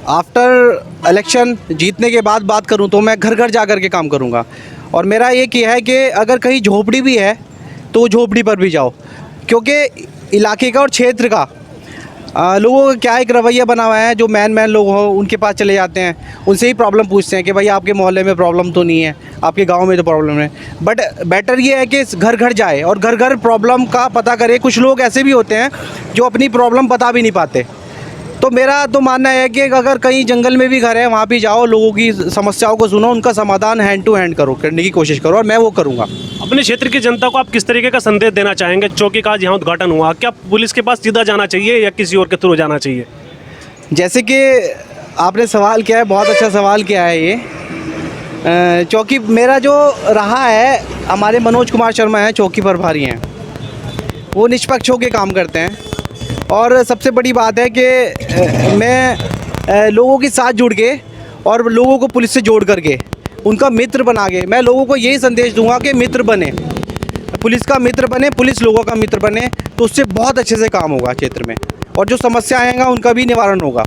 आफ्टर इलेक्शन जीतने के बाद बात करूं तो मैं घर घर जा कर के काम करूंगा, और मेरा एक ये है कि अगर कहीं झोपड़ी भी है तो झोपड़ी पर भी जाओ, क्योंकि इलाके का और क्षेत्र का लोगों का क्या एक रवैया बना हुआ है। जो मैन लोग हो उनके पास चले जाते हैं, उनसे ही प्रॉब्लम पूछते हैं कि भाई आपके मोहल्ले में प्रॉब्लम तो नहीं है, आपके गांव में तो प्रॉब्लम है। बट बेटर ये है कि घर घर जाए और घर घर प्रॉब्लम का पता करे। कुछ लोग ऐसे भी होते हैं जो अपनी प्रॉब्लम बता भी नहीं पाते। तो मेरा तो मानना है कि अगर कहीं जंगल में भी घर है वहाँ भी जाओ, लोगों की समस्याओं को सुनो, उनका समाधान हैंड टू हैंड करो, करने की कोशिश करो, और मैं वो करूँगा। अपने क्षेत्र की जनता को आप किस तरीके का संदेश देना चाहेंगे? चौकी का आज यहाँ उद्घाटन हुआ, क्या पुलिस के पास सीधा जाना चाहिए या किसी और के थ्रू जाना चाहिए? जैसे कि आपने सवाल किया है, बहुत अच्छा सवाल किया है ये। चौकी मेरा जो रहा है, हमारे मनोज कुमार शर्मा हैं, चौकी प्रभारी हैं, वो निष्पक्ष होकर काम करते हैं। और सबसे बड़ी बात है कि मैं लोगों के साथ जुड़ के और लोगों को पुलिस से जोड़ करके उनका मित्र बना के मैं लोगों को यही संदेश दूंगा कि मित्र बने, पुलिस का मित्र बने, पुलिस लोगों का मित्र बने, तो उससे बहुत अच्छे से काम होगा क्षेत्र में, और जो समस्या आएगा उनका भी निवारण होगा।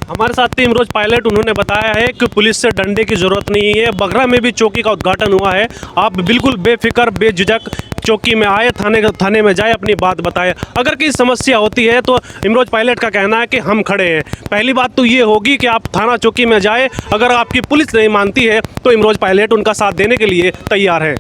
हमारे साथ थे इमरोज पायलट, उन्होंने बताया है कि पुलिस से डरने की ज़रूरत नहीं है। बगरा में भी चौकी का उद्घाटन हुआ है, आप बिल्कुल बेफिक्र बेझिझक चौकी में आए, थाने में जाए, अपनी बात बताए। अगर कोई समस्या होती है तो इमरोज पायलट का कहना है कि हम खड़े हैं। पहली बात तो ये होगी कि आप थाना चौकी में जाए, अगर आपकी पुलिस नहीं मानती है तो इमरोज पायलट उनका साथ देने के लिए तैयार है।